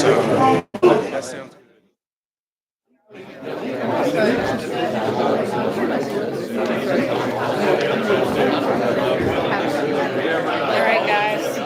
So that sounds All right, guys.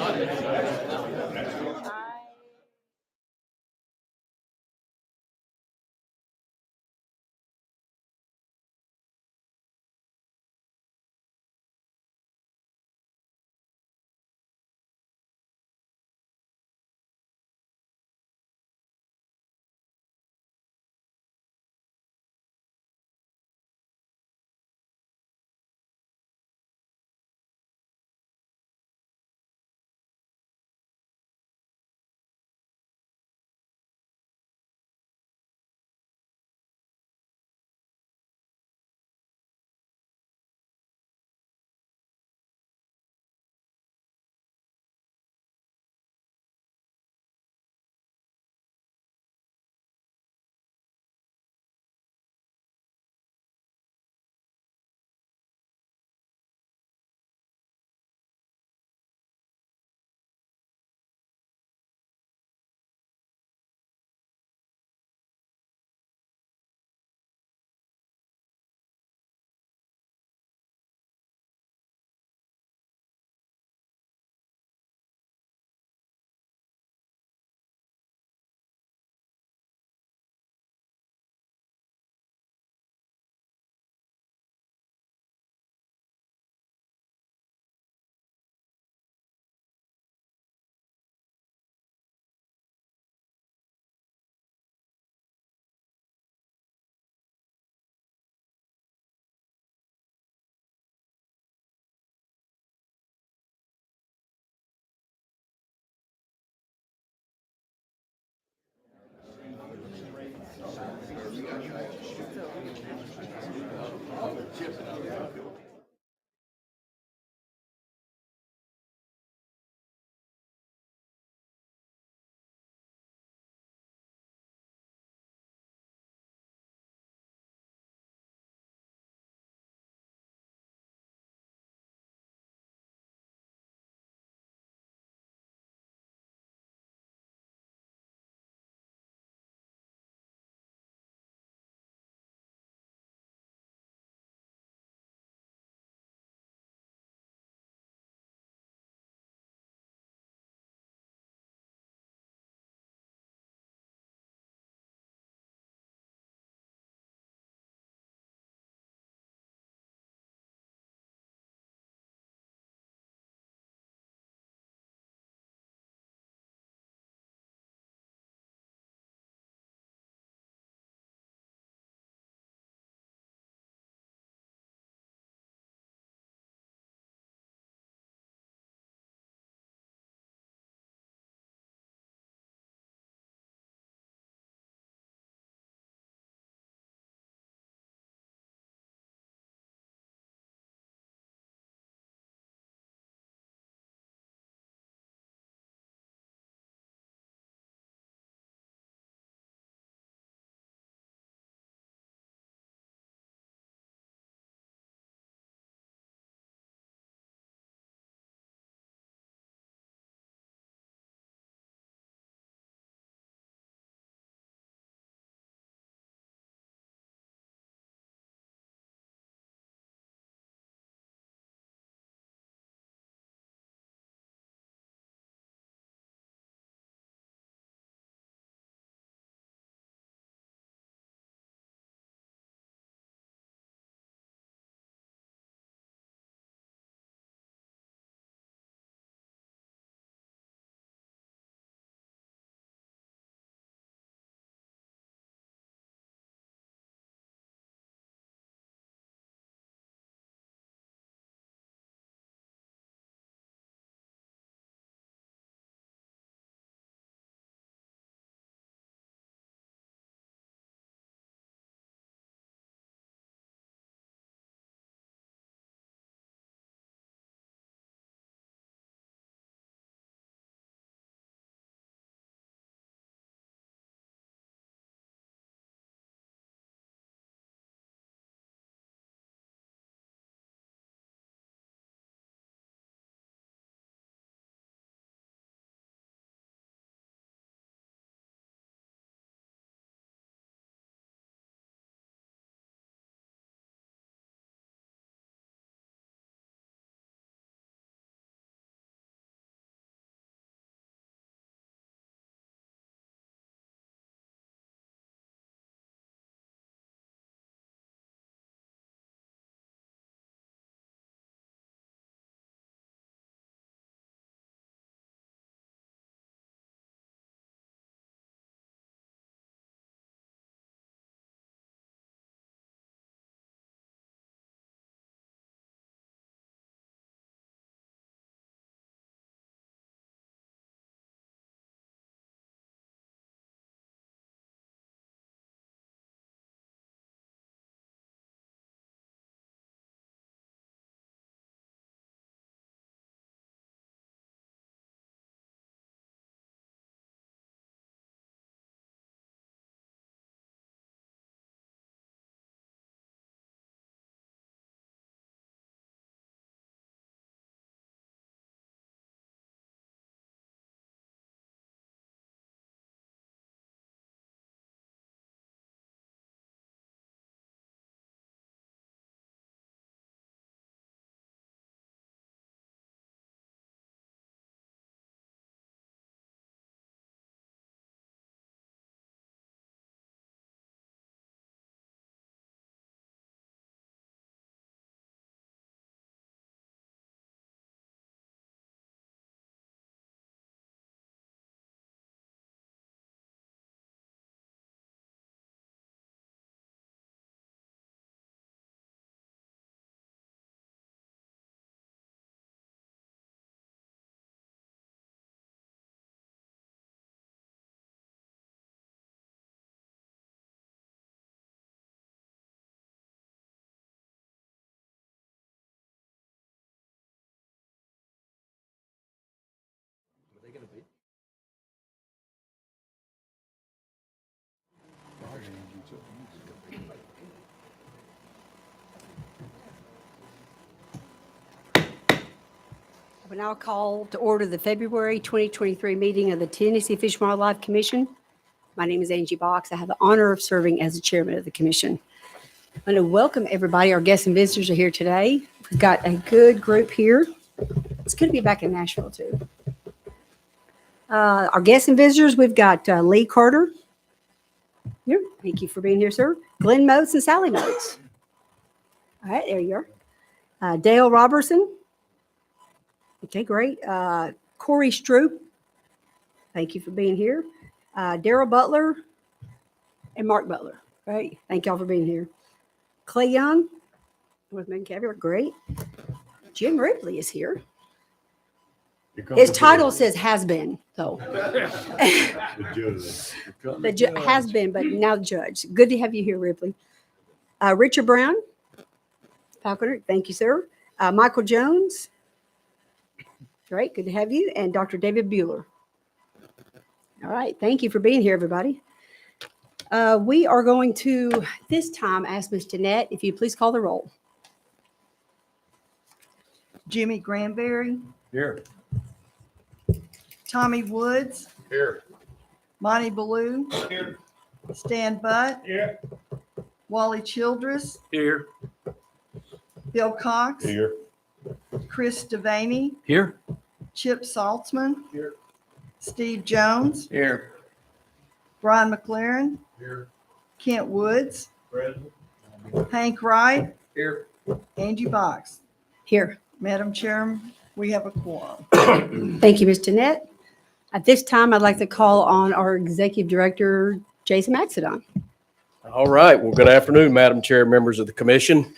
now call to order the February 2023 meeting of the Tennessee Fish and Wildlife Commission. My name is Angie Box. I have the honor of serving as the chairman of the commission. I want to welcome everybody. Our guests and visitors are here today. We've got a good group here. It's good to be back in Nashville, too. Our guests and visitors, we've got Lee Carter. Here. Thank you for being here, sir. Glenn Moats and Sally Moats. All right, there you are. Dale Robertson. Okay, great. Corey Stroop. Thank you for being here. Daryl Butler and Mark Butler. Right. Thank y'all for being here. Clay Young with Megan Caviar. Great. Jim Ripley is here. His title says has been, though. Has been, but now judge. Good to have you here, Ripley. Richard Brown, Falconer. Thank you, sir. Michael Jones. Great. Good to have you. And Dr. David Buehler. All right. Thank you for being here, everybody. We are going to, this time, ask Ms. Jeanette, if you please call the roll. Jimmy Granberry. Here. Tommy Woods. Here. Monty Ballou. Here. Stan Butt. Here. Wally Childress. Here. Bill Cox. Here. Chris Devaney. Here. Chip Saltzman. Here. Steve Jones. Here. Brian McLaren. Here. Kent Woods. Present. Hank Wright. Here. Angie Box. Here. Madam Chairman, we have a quorum. Thank you, Ms. Jeanette. At this time, I'd like to call on our Executive Director, Jason Maxedon. All right. Well, good afternoon, Madam Chair, members of the commission.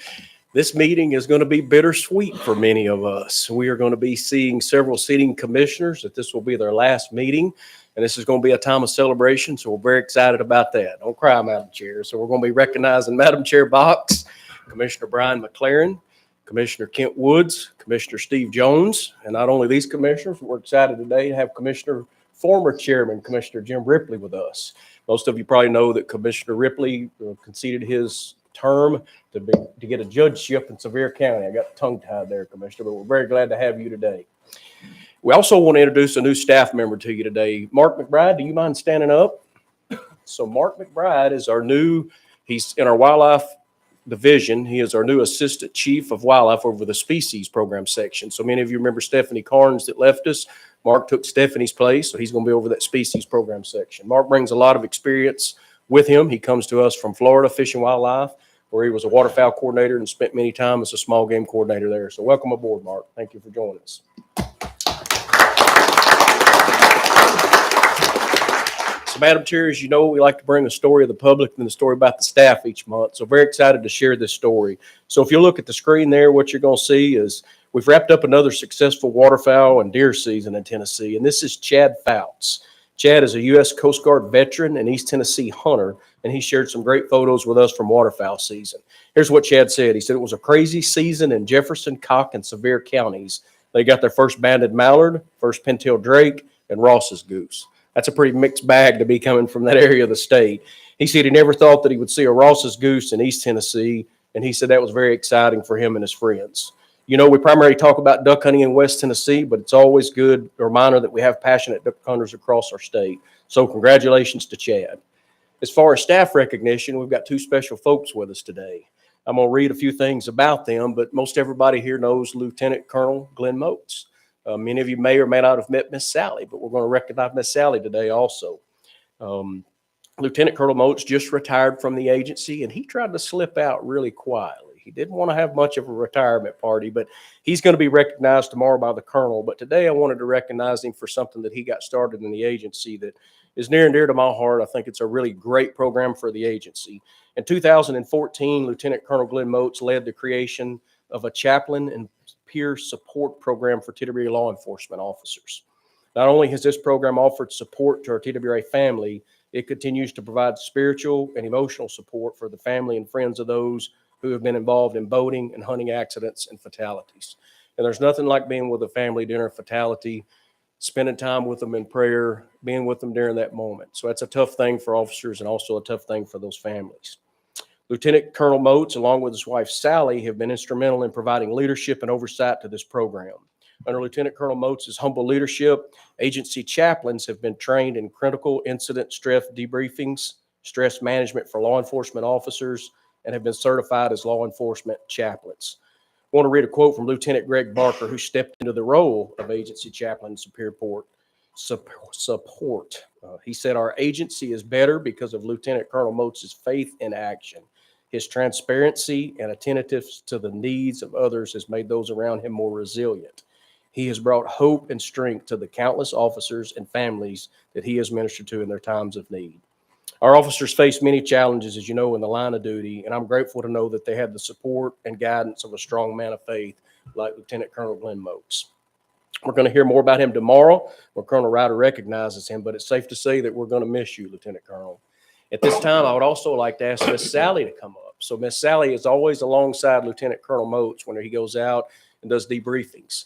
This meeting is going to be bittersweet for many of us. We are going to be seeing several sitting commissioners that this will be their last meeting, and this is going to be a time of celebration, so we're very excited about that. Don't cry, Madam Chair. So we're going to be recognizing Madam Chair Box, Commissioner Brian McLaren, Commissioner Kent Woods, Commissioner Steve Jones, and not only these commissioners, we're excited today to have former Chairman Commissioner Jim Ripley with us. Most of you probably know that Commissioner Ripley conceded his term to get a judgeship in Sevier County. I got tongue-tied there, Commissioner, but we're very glad to have you today. We also want to introduce a new staff member to you today. Mark McBride, do you mind standing up? So Mark McBride is he's in our wildlife division. He is our new assistant chief of wildlife over the species program section. So many of you remember Stephanie Carnes that left us. Mark took Stephanie's place, so he's going to be over that species program section. Mark brings a lot of experience with him. He comes to us from Florida Fish and Wildlife, where he was a waterfowl coordinator and spent many time as a small game coordinator there. So welcome aboard, Mark. Thank you for joining us. So, Madam Chair, as you know, we like to bring a story of the public and a story about the staff each month. So very excited to share this story. So if you look at the screen there, what you're going to see is we've wrapped up another successful waterfowl and deer season in Tennessee, and this is Chad Fouts. Chad is a U.S. Coast Guard veteran and East Tennessee hunter, and he shared some great photos with us from waterfowl season. Here's what Chad said. He said, "It was a crazy season in Jefferson, Cock, and Sevier counties. They got their first banded mallard, first pintail drake, and Ross's goose. That's a pretty mixed bag to be coming from that area of the state." He said he never thought that he would see a Ross's goose in East Tennessee, and he said that was very exciting for him and his friends. You know, we primarily talk about duck hunting in West Tennessee, but it's always good reminder that we have passionate duck hunters across our state. So congratulations to Chad. As far as staff recognition, we've got two special folks with us today. I'm going to read a few things about them, but most everybody here knows Lieutenant Colonel Glenn Moats. Many of you may or may not have met Miss Sally, but we're going to recognize Miss Sally today also. Lieutenant Colonel Moats just retired from the agency, and he tried to slip out really quietly. He didn't want to have much of a retirement party, but he's going to be recognized tomorrow by the colonel. But today I wanted to recognize him for something that he got started in the agency that is near and dear to my heart. I think it's a really great program for the agency. In 2014, Lieutenant Colonel Glenn Moats led the creation of a chaplain and peer support program for TWA law enforcement officers. Not only has this program offered support to our TWA family, it continues to provide spiritual and emotional support for the family and friends of those who have been involved in boating and hunting accidents and fatalities. And there's nothing like being with a family during a fatality, spending time with them in prayer, being with them during that moment. So that's a tough thing for officers and also a tough thing for those families. Lieutenant Colonel Moats, along with his wife Sally, have been instrumental in providing leadership and oversight to this program. Under Lieutenant Colonel Moats' humble leadership, agency chaplains have been trained in critical incident stress debriefings, stress management for law enforcement officers, and have been certified as law enforcement chaplains. I want to read a quote from Lieutenant Greg Barker, who stepped into the role of agency chaplain in Superior Port support. He said, "Our agency is better because of Lieutenant Colonel Moats' faith in action. His transparency and attentiveness to the needs of others has made those around him more resilient. He has brought hope and strength to the countless officers and families that he has ministered to in their times of need." Our officers face many challenges, as you know, in the line of duty, and I'm grateful to know that they have the support and guidance of a strong man of faith like Lieutenant Colonel Glenn Moats. We're going to hear more about him tomorrow when Colonel Ryder recognizes him, but it's safe to say that we're going to miss you, Lieutenant Colonel. At this time, I would also like to ask Miss Sally to come up. So Miss Sally is always alongside Lieutenant Colonel Moats when he goes out and does debriefings.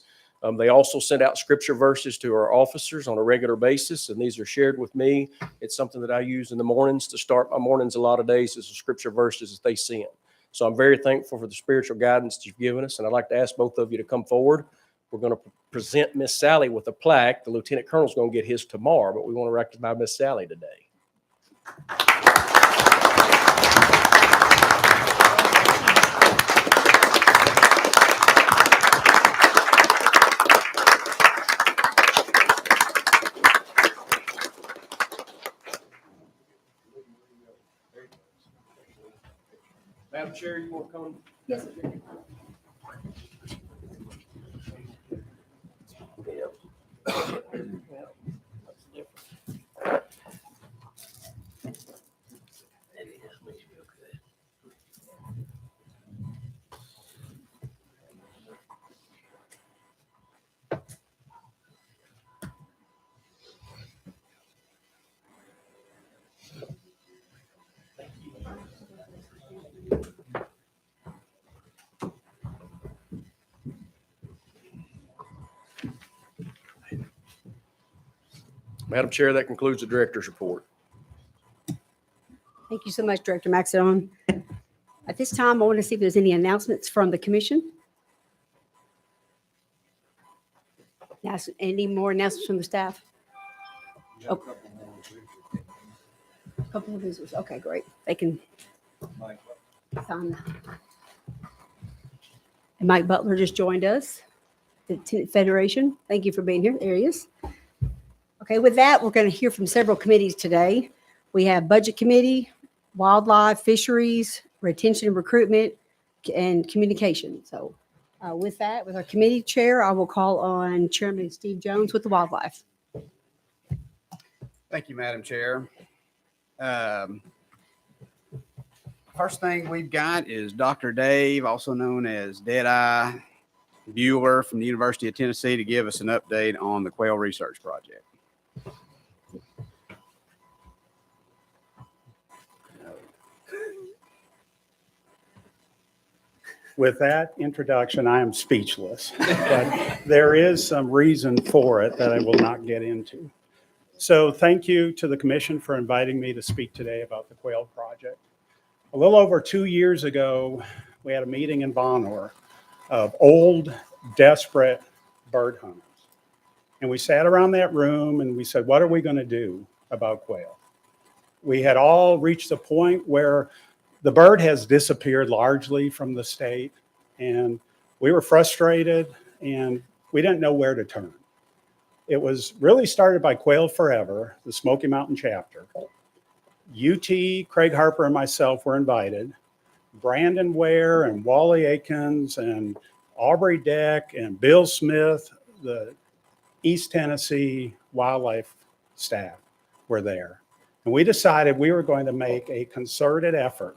They also send out scripture verses to our officers on a regular basis, and these are shared with me. It's something that I use in the mornings to start my mornings a lot of days is the scripture verses that they send. So I'm very thankful for the spiritual guidance that you've given us, and I'd like to ask both of you to come forward. We're going to present Miss Sally with a plaque. The Lieutenant Colonel's going to get his tomorrow, but we want to recognize Miss Sally today. Madam Chair, you want to come? Yes. Madam Chair, that concludes the director's report. Thank you so much, Director Maxon. At this time, I want to see if there's any announcements from the commission. Yes, any more announcements from the staff? Oh. Couple of visitors. Okay, great. They can sign that. And Mike Butler just joined us, the Tenant Federation. Thank you for being here. There he is. Okay, with that, we're going to hear from several committees today. We have Budget Committee, Wildlife, Fisheries, Retention and Recruitment, and Communication. So with that, with our committee chair, I will call on Chairman Steve Jones with the Wildlife. Thank you, Madam Chair. First thing we've got is Dr. Dave, also known as Deadeye Buehler from the University of Tennessee, to give us an update on the Quail Research Project. With that introduction, I am speechless, but there is some reason for it that I will not get into. So thank you to the commission for inviting me to speak today about the Quail Project. A little over 2 years ago, we had a meeting in Bonheur of old, desperate bird hunters. And we sat around that room and we said, what are we going to do about quail? We had all reached the point where the bird has disappeared largely from the state, and we were frustrated and we didn't know where to turn. It was really started by Quail Forever, the Smoky Mountain chapter. UT, Craig Harper, and myself were invited. Brandon Ware and Wally Akins and Aubrey Deck and Bill Smith, the East Tennessee wildlife staff were there. And we decided we were going to make a concerted effort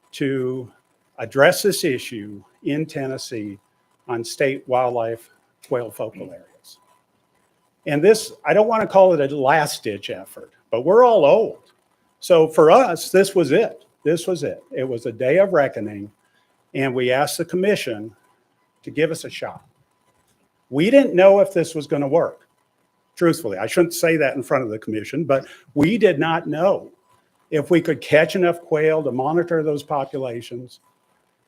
to address this issue in Tennessee on state wildlife quail focal areas. And this, I don't want to call it a last-ditch effort, but we're all old. So for us, this was it. This was it. It was a day of reckoning, and we asked the commission to give us a shot. We didn't know if this was going to work. Truthfully, I shouldn't say that in front of the commission, but we did not know if we could catch enough quail to monitor those populations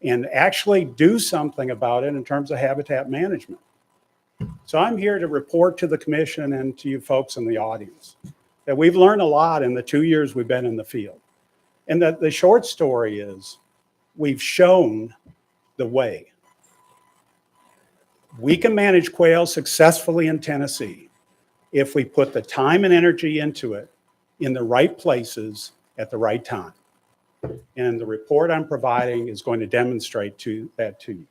and actually do something about it in terms of habitat management. So I'm here to report to the commission and to you folks in the audience that we've learned a lot in the 2 years we've been in the field. And that the short story is we've shown the way. We can manage quail successfully in Tennessee if we put the time and energy into it in the right places at the right time. And the report I'm providing is going to demonstrate that to you.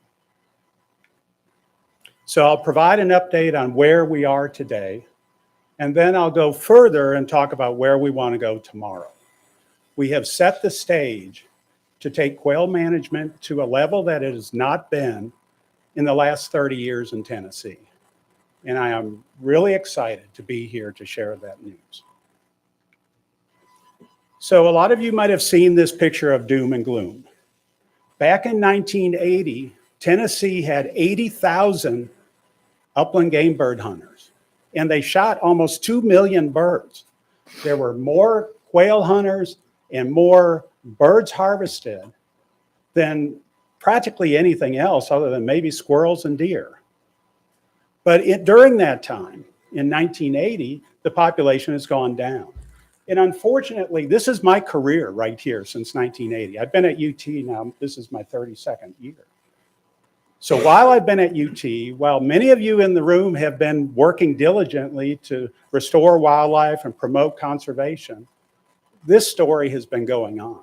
So I'll provide an update on where we are today, and then I'll go further and talk about where we want to go tomorrow. We have set the stage to take quail management to a level that it has not been in the last 30 years in Tennessee. And I am really excited to be here to share that news. So a lot of you might have seen this picture of doom and gloom. Back in 1980, Tennessee had 80,000 upland game bird hunters, and they shot almost 2 million birds. There were more quail hunters and more birds harvested than practically anything else other than maybe squirrels and deer. But during that time, in 1980, the population has gone down. And unfortunately, this is my career right here since 1980. I've been at UT now, this is my 32nd year. So while I've been at UT, while many of you in the room have been working diligently to restore wildlife and promote conservation, this story has been going on.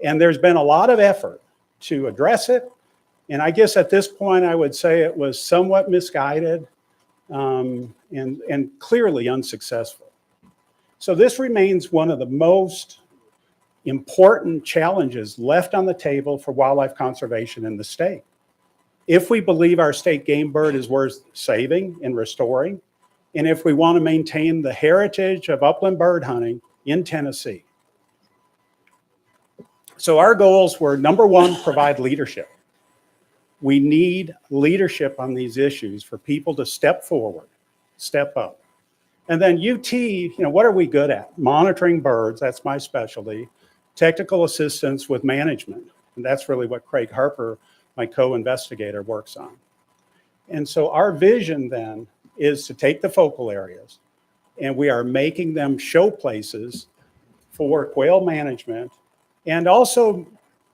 And there's been a lot of effort to address it. And I guess at this point, I would say it was somewhat misguided and clearly unsuccessful. So this remains one of the most important challenges left on the table for wildlife conservation in the state. If we believe our state game bird is worth saving and restoring, and if we want to maintain the heritage of upland bird hunting in Tennessee. So our goals were, number one, provide leadership. We need leadership on these issues for people to step forward, step up. And then UT, what are we good at? Monitoring birds, that's my specialty. Technical assistance with management, and that's really what Craig Harper, my co-investigator, works on. And so our vision then is to take the focal areas, and we are making them show places for quail management and also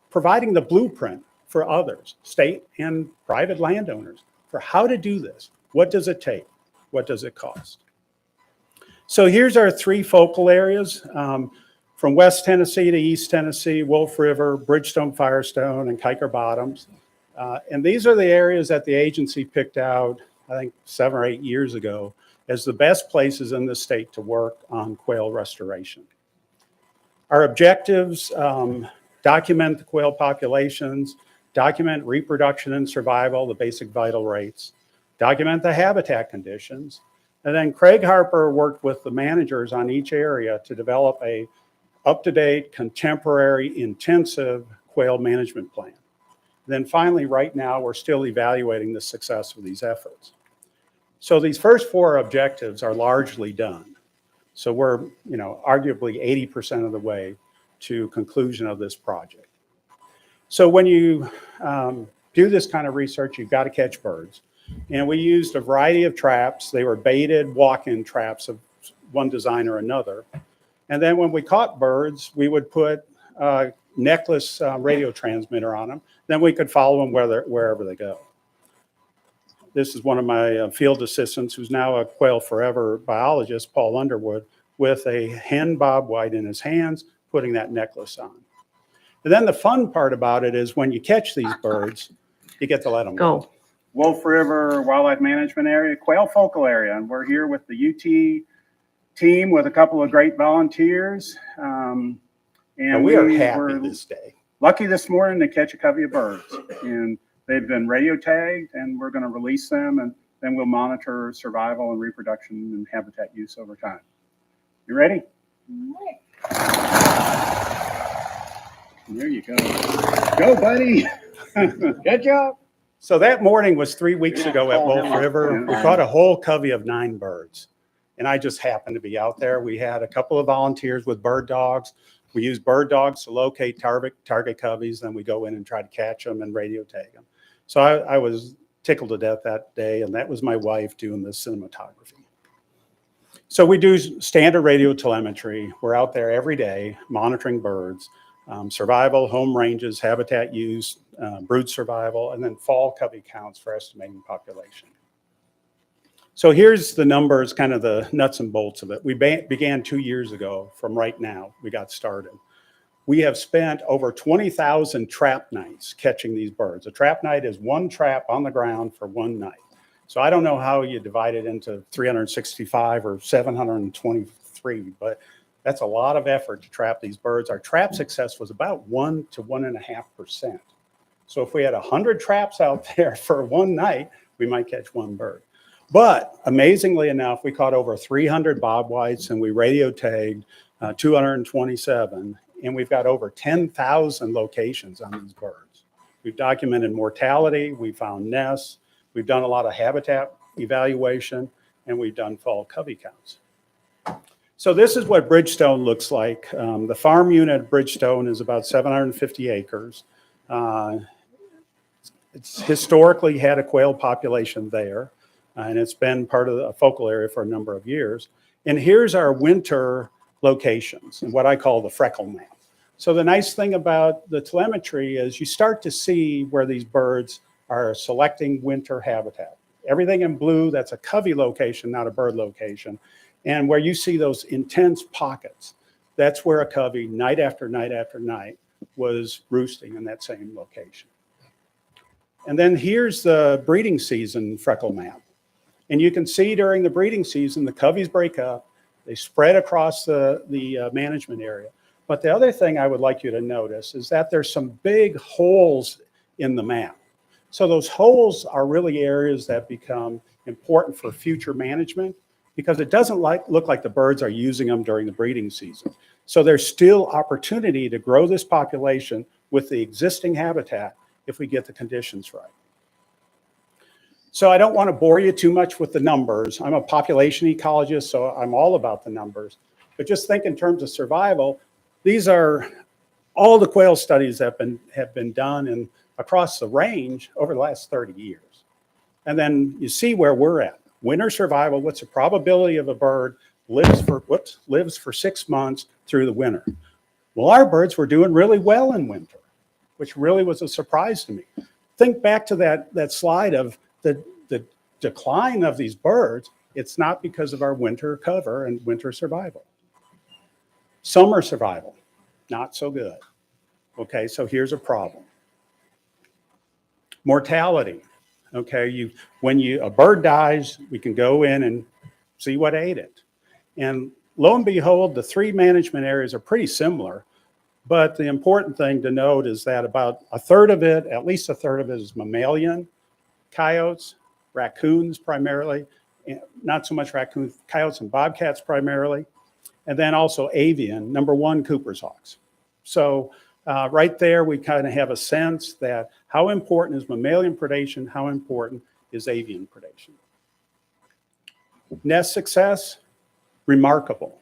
providing the blueprint for others, state and private landowners, for how to do this. What does it take? What does it cost? So here's our three focal areas. From West Tennessee to East Tennessee, Wolf River, Bridgestone Firestone, and Kiker Bottoms. And these are the areas that the agency picked out, I think 7 or 8 years ago, as the best places in the state to work on quail restoration. Our objectives, document the quail populations, document reproduction and survival, the basic vital rates, document the habitat conditions, and then Craig Harper worked with the managers on each area to develop a up-to-date, contemporary, intensive quail management plan. Then finally, right now, we're still evaluating the success of these efforts. So these first 4 objectives are largely done. So we're, arguably 80% of the way to conclusion of this project. So when you do this kind of research, you've got to catch birds. And we used a variety of traps. They were baited walk-in traps of one design or another. And then when we caught birds, we would put a necklace radio transmitter on them. Then we could follow them wherever they go. This is one of my field assistants who's now a Quail Forever biologist, Paul Underwood, with a hen bobwhite in his hands, putting that necklace on. And then the fun part about it is when you catch these birds, you get to let them go. Wolf River Wildlife Management Area, Quail Focal Area, and we're here with the UT team with a couple of great volunteers. And we are happy this day. Lucky this morning to catch a covey of birds, and they've been radio tagged, and we're going to release them, and then we'll monitor survival and reproduction and habitat use over time. You ready? There you go. Go, buddy. Good job. So that morning was 3 weeks ago at Wolf River. We caught a whole covey of 9 birds, and I just happened to be out there. We had a couple of volunteers with bird dogs. We use bird dogs to locate target coveys, then we go in and try to catch them and radio tag them. So I was tickled to death that day, and that was my wife doing the cinematography. So we do standard radio telemetry. We're out there every day monitoring birds, survival, home ranges, habitat use, brood survival, and then fall covey counts for estimating population. So here's the numbers, kind of the nuts and bolts of it. We began 2 years ago from right now. We got started. We have spent over 20,000 trap nights catching these birds. A trap night is one trap on the ground for one night. So I don't know how you divide it into 365 or 723, but that's a lot of effort to trap these birds. Our trap success was about 1 to 1.5%. So if we had 100 traps out there for one night, we might catch one bird. But amazingly enough, we caught over 300 bobwhites and we radio tagged 227. And we've got over 10,000 locations on these birds. We've documented mortality, we found nests, we've done a lot of habitat evaluation, and we've done fall covey counts. So this is what Bridgestone looks like. The farm unit at Bridgestone is about 750 acres. It's historically had a quail population there, and it's been part of a focal area for a number of years. And here's our winter locations and what I call the freckle map. So the nice thing about the telemetry is you start to see where these birds are selecting winter habitat. Everything in blue, that's a covey location, not a bird location. And where you see those intense pockets, that's where a covey night after night after night was roosting in that same location. And then here's the breeding season freckle map. And you can see during the breeding season, the coveys break up. They spread across the management area. But the other thing I would like you to notice is that there's some big holes in the map. So those holes are really areas that become important for future management because it doesn't look like the birds are using them during the breeding season. So there's still opportunity to grow this population with the existing habitat if we get the conditions right. So I don't want to bore you too much with the numbers. I'm a population ecologist, so I'm all about the numbers. But just think in terms of survival, these are all the quail studies that have been done and across the range over the last 30 years. And then you see where we're at. Winter survival, what's the probability of a bird lives for 6 months through the winter? Well, our birds were doing really well in winter, which really was a surprise to me. Think back to that slide of the decline of these birds. It's not because of our winter cover and winter survival. Summer survival, not so good. Okay, so here's a problem. Mortality. Okay, when a bird dies, we can go in and see what ate it. And lo and behold, the three management areas are pretty similar. But the important thing to note is that about a third of it, at least a third of it, is mammalian coyotes, raccoons primarily, not so much raccoons, coyotes and bobcats primarily, and then also avian, number one, Cooper's hawks. So right there, we kind of have a sense that how important is mammalian predation, how important is avian predation. Nest success, remarkable.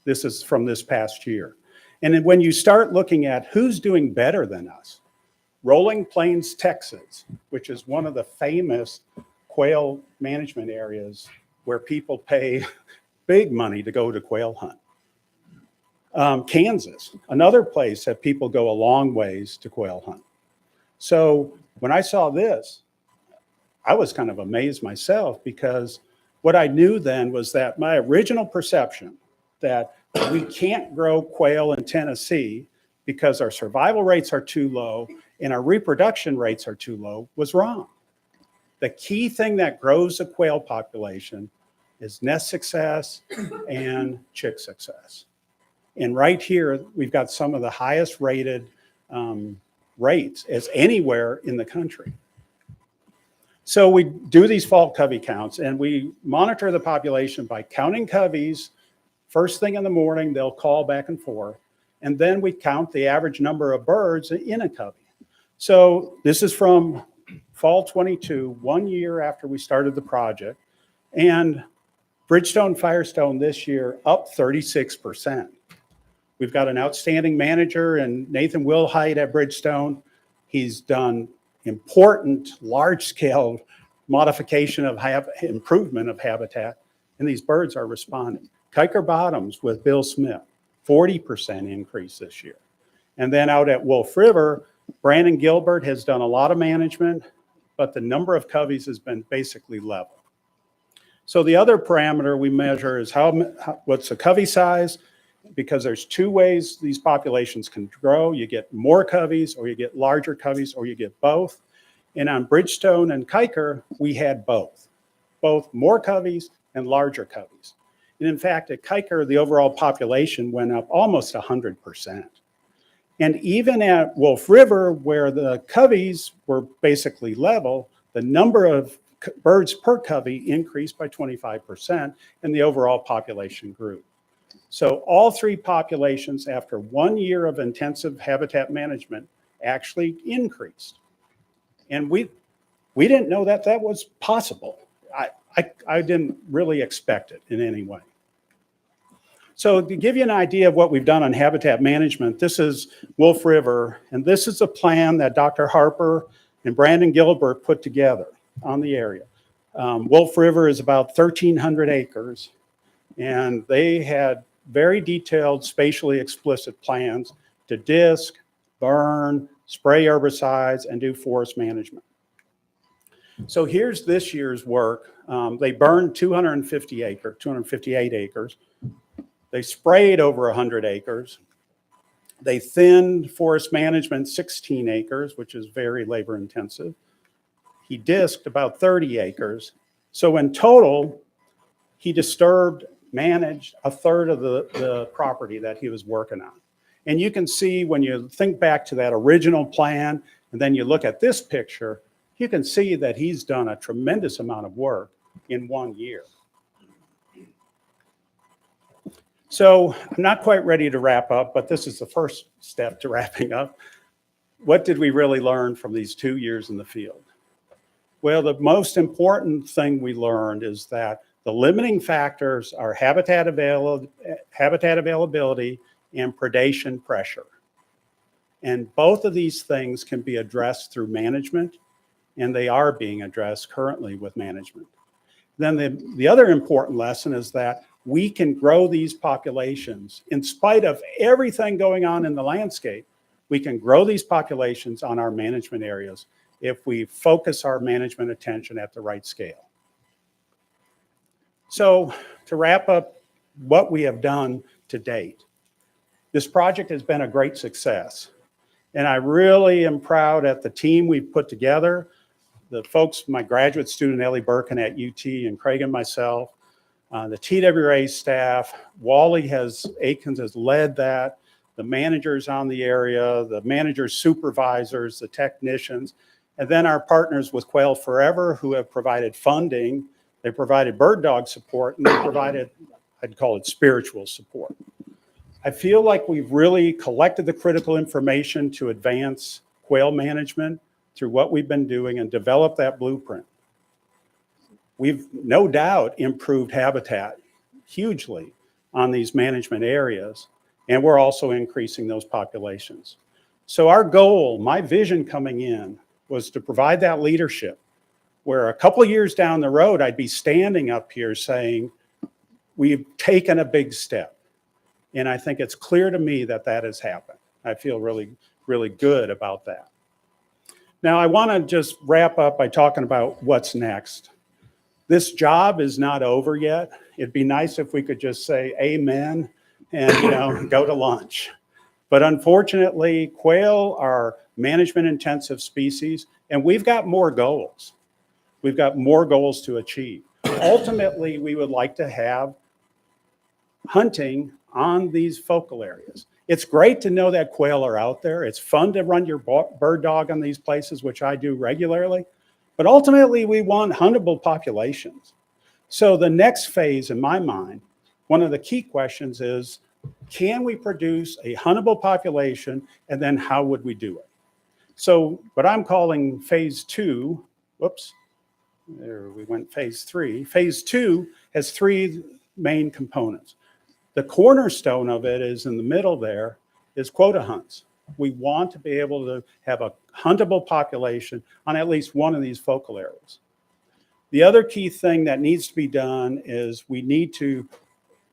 This is from this past year. And then when you start looking at who's doing better than us, Rolling Plains, Texas, which is one of the famous quail management areas where people pay big money to go to quail hunt. Kansas, another place that people go a long ways to quail hunt. So when I saw this, I was kind of amazed myself because what I knew then was that my original perception that we can't grow quail in Tennessee because our survival rates are too low and our reproduction rates are too low was wrong. The key thing that grows a quail population is nest success and chick success. And right here, we've got some of the highest rated rates as anywhere in the country. So we do these fall covey counts and we monitor the population by counting coveys. First thing in the morning, they'll call back and forth. And then we count the average number of birds in a covey. So this is from fall 22, 1 year after we started the project. And Bridgestone Firestone this year up 36%. We've got an outstanding manager and Nathan Wilhite at Bridgestone. He's done important large-scale modification of improvement of habitat, and these birds are responding. Kuiper bottoms with Bill Smith, 40% increase this year. And then out at Wolf River, Brandon Gilbert has done a lot of management, but the number of coveys has been basically level. So the other parameter we measure is what's the covey size, because there's two ways these populations can grow. You get more coveys, or you get larger coveys, or you get both. And on Bridgestone and Kuiper, we had both more coveys and larger coveys. And in fact, at Kuiper, the overall population went up almost 100%. And even at Wolf River, where the coveys were basically level, the number of birds per covey increased by 25%, and the overall population grew. So all three populations, after 1 year of intensive habitat management, actually increased. And we didn't know that that was possible. I didn't really expect it in any way. So to give you an idea of what we've done on habitat management, this is Wolf River, and this is a plan that Dr. Harper and Brandon Gilbert put together on the area. Wolf River is about 1,300 acres, and they had very detailed, spatially explicit plans to disc, burn, spray herbicides, and do forest management. So here's this year's work. They burned 258 acres. They sprayed over 100 acres. They thinned forest management 16 acres, which is very labor intensive. He disked about 30 acres. So in total, he disturbed, managed a third of the property that he was working on. And you can see when you think back to that original plan, and then you look at this picture, you can see that he's done a tremendous amount of work in 1 year. So I'm not quite ready to wrap up, but this is the first step to wrapping up. What did we really learn from these 2 years in the field? Well, the most important thing we learned is that the limiting factors are habitat availability and predation pressure. And both of these things can be addressed through management, and they are being addressed currently with management. Then the other important lesson is that we can grow these populations in spite of everything going on in the landscape. We can grow these populations on our management areas if we focus our management attention at the right scale. So to wrap up what we have done to date, this project has been a great success. And I really am proud at the team we've put together, the folks, my graduate student, Ellie Birkin at UT, and Craig and myself, the TWA staff. Wally Aikens has led that, the managers on the area, the managers, supervisors, the technicians, and then our partners with Quail Forever, who have provided funding. They provided bird dog support, and they provided, I'd call it spiritual support. I feel like we've really collected the critical information to advance quail management through what we've been doing and develop that blueprint. We've no doubt improved habitat hugely on these management areas, and we're also increasing those populations. So our goal, my vision coming in, was to provide that leadership where a couple of years down the road, I'd be standing up here saying, we've taken a big step. And I think it's clear to me that that has happened. I feel really, really good about that. Now, I want to just wrap up by talking about what's next. This job is not over yet. It'd be nice if we could just say amen and go to lunch. But unfortunately, quail are management intensive species, and we've got more goals. We've got more goals to achieve. Ultimately, we would like to have hunting on these focal areas. It's great to know that quail are out there. It's fun to run your bird dog on these places, which I do regularly. But ultimately, we want huntable populations. So the next phase, in my mind, one of the key questions is, can we produce a huntable population, and then how would we do it? So what I'm calling phase 2, whoops, there we went phase 3. Phase 2 has 3 main components. The cornerstone of it is in the middle there is quota hunts. We want to be able to have a huntable population on at least one of these focal areas. The other key thing that needs to be done is we need to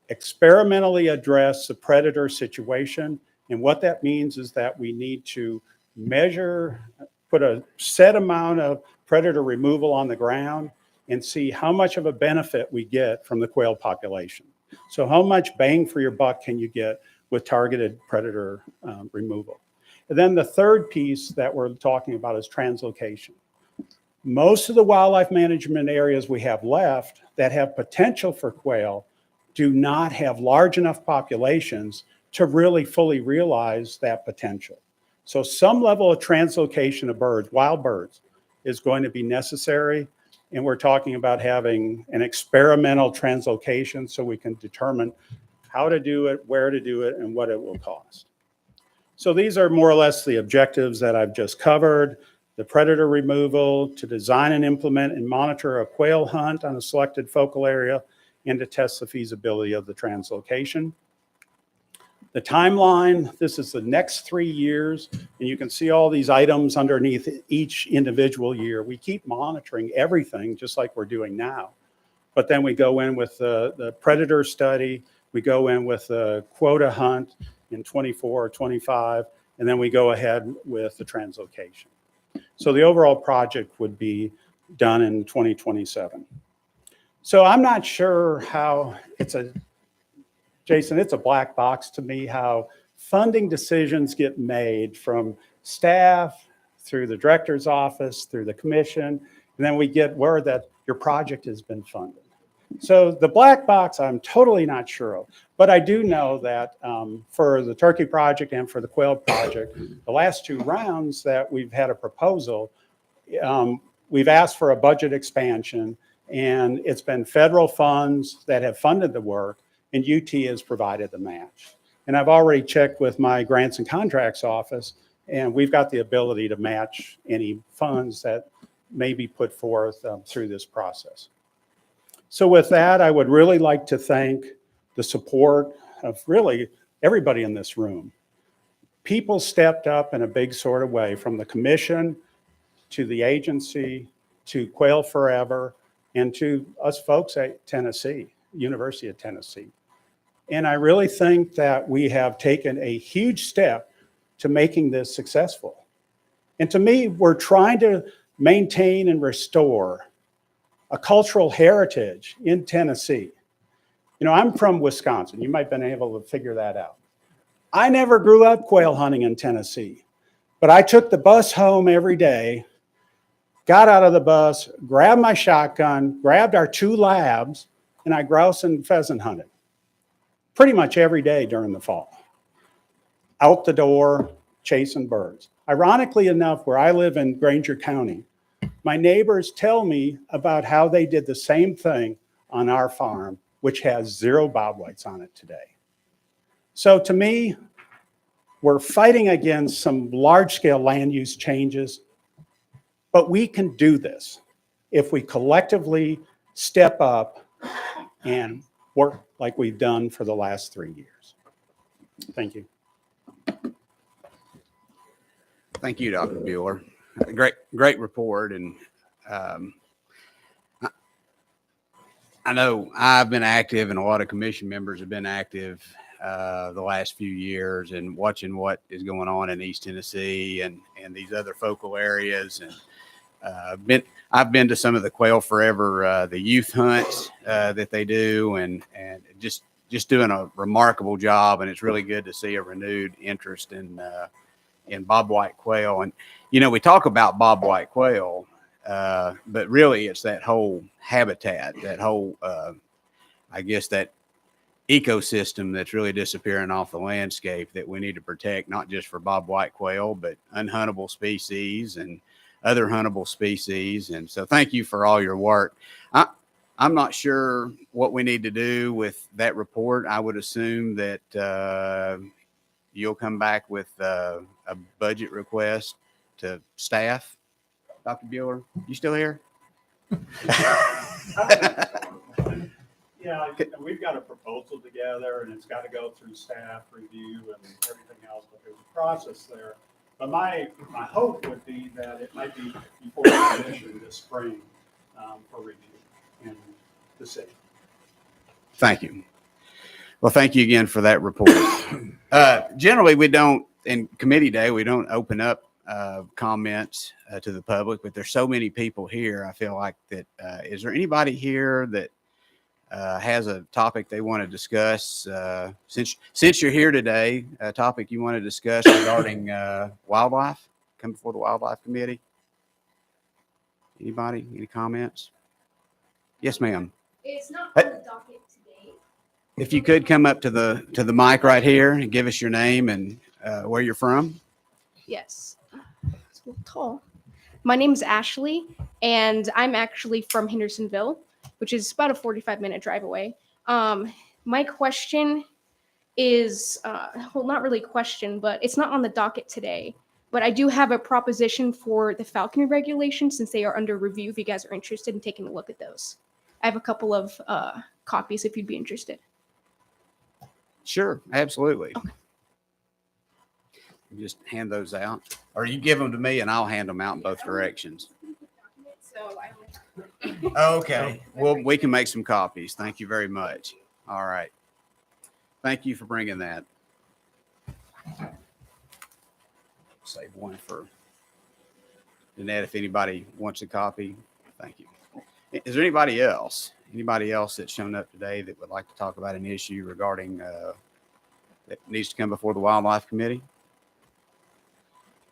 experimentally address the predator situation. And what that means is that we need to measure, put a set amount of predator removal on the ground and see how much of a benefit we get from the quail population. So how much bang for your buck can you get with targeted predator removal? And then the third piece that we're talking about is translocation. Most of the wildlife management areas we have left that have potential for quail do not have large enough populations to really fully realize that potential. So some level of translocation of birds, wild birds, is going to be necessary. And we're talking about having an experimental translocation so we can determine how to do it, where to do it, and what it will cost. So these are more or less the objectives that I've just covered. The predator removal, to design and implement and monitor a quail hunt on a selected focal area, and to test the feasibility of the translocation. The timeline, this is the next 3 years, and you can see all these items underneath each individual year. We keep monitoring everything just like we're doing now. But then we go in with the predator study, we go in with the quota hunt in 24 or 25, and then we go ahead with the translocation. So the overall project would be done in 2027. So I'm not sure how Jason, it's a black box to me how funding decisions get made from staff through the director's office, through the commission, and then we get word that your project has been funded. So the black box, I'm totally not sure of, but I do know that for the turkey project and for the quail project, the last 2 rounds that we've had a proposal, we've asked for a budget expansion, and it's been federal funds that have funded the work, and UT has provided the match. And I've already checked with my grants and contracts office, and we've got the ability to match any funds that may be put forth through this process. So with that, I would really like to thank the support of really everybody in this room. People stepped up in a big sort of way, from the commission to the agency to Quail Forever and to us folks at Tennessee, University of Tennessee. And I really think that we have taken a huge step to making this successful. And to me, we're trying to maintain and restore a cultural heritage in Tennessee. You know, I'm from Wisconsin. You might have been able to figure that out. I never grew up quail hunting in Tennessee, but I took the bus home every day, got out of the bus, grabbed my shotgun, grabbed our 2 labs, and I grouse and pheasant hunted pretty much every day during the fall. Out the door, chasing birds. Ironically enough, where I live in Granger County, my neighbors tell me about how they did the same thing on our farm, which has 0 bobwhites on it today. So to me, we're fighting against some large-scale land use changes, but we can do this if we collectively step up and work like we've done for the last 3 years. Thank you. Thank you, Dr. Buehler. Great report. And I know I've been active, and a lot of commission members have been active the last few years, and watching what is going on in East Tennessee and these other focal areas. And I've been to some of the Quail Forever, the youth hunts that they do, and just doing a remarkable job. And it's really good to see a renewed interest in bobwhite quail. And you know, we talk about bobwhite quail, but really it's that whole habitat, that whole I guess that ecosystem that's really disappearing off the landscape that we need to protect, not just for bobwhite quail, but unhuntable species and other huntable species. And so thank you for all your work. I'm not sure what we need to do with that report. I would assume that you'll come back with a budget request to staff. Dr. Buehler, you still here? Yeah, we've got a proposal together and it's got to go through staff review and everything else, but there's a process there. But my hope would be that it might be before the commission this spring for review and decision. Thank you. Well, thank you again for that report. Generally, we don't, in committee day, we don't open up comments to the public, but there's so many people here. I feel like that, is there anybody here that has a topic they want to discuss? Since you're here today, a topic you want to discuss regarding wildlife, come before the Wildlife Committee? Anybody, any comments? Yes, ma'am. It's not on the docket today. If you could come up to the mic right here and give us your name and where you're from. Yes. It's a little tall. My name is Ashley, and I'm actually from Hendersonville, which is about a 45-minute drive away. My question is, well, not really a question, but it's not on the docket today. But I do have a proposition for the falconry regulations since they are under review if you guys are interested in taking a look at those. I have a couple of copies if you'd be interested. Sure, absolutely. Okay. You just hand those out, or you give them to me and I'll hand them out in both directions. Okay. Well, we can make some copies. Thank you very much. All right. Thank you for bringing that. Save one for Danette if anybody wants a copy. Thank you. Is there anybody else that's shown up today that would like to talk about an issue regarding that needs to come before the Wildlife Committee?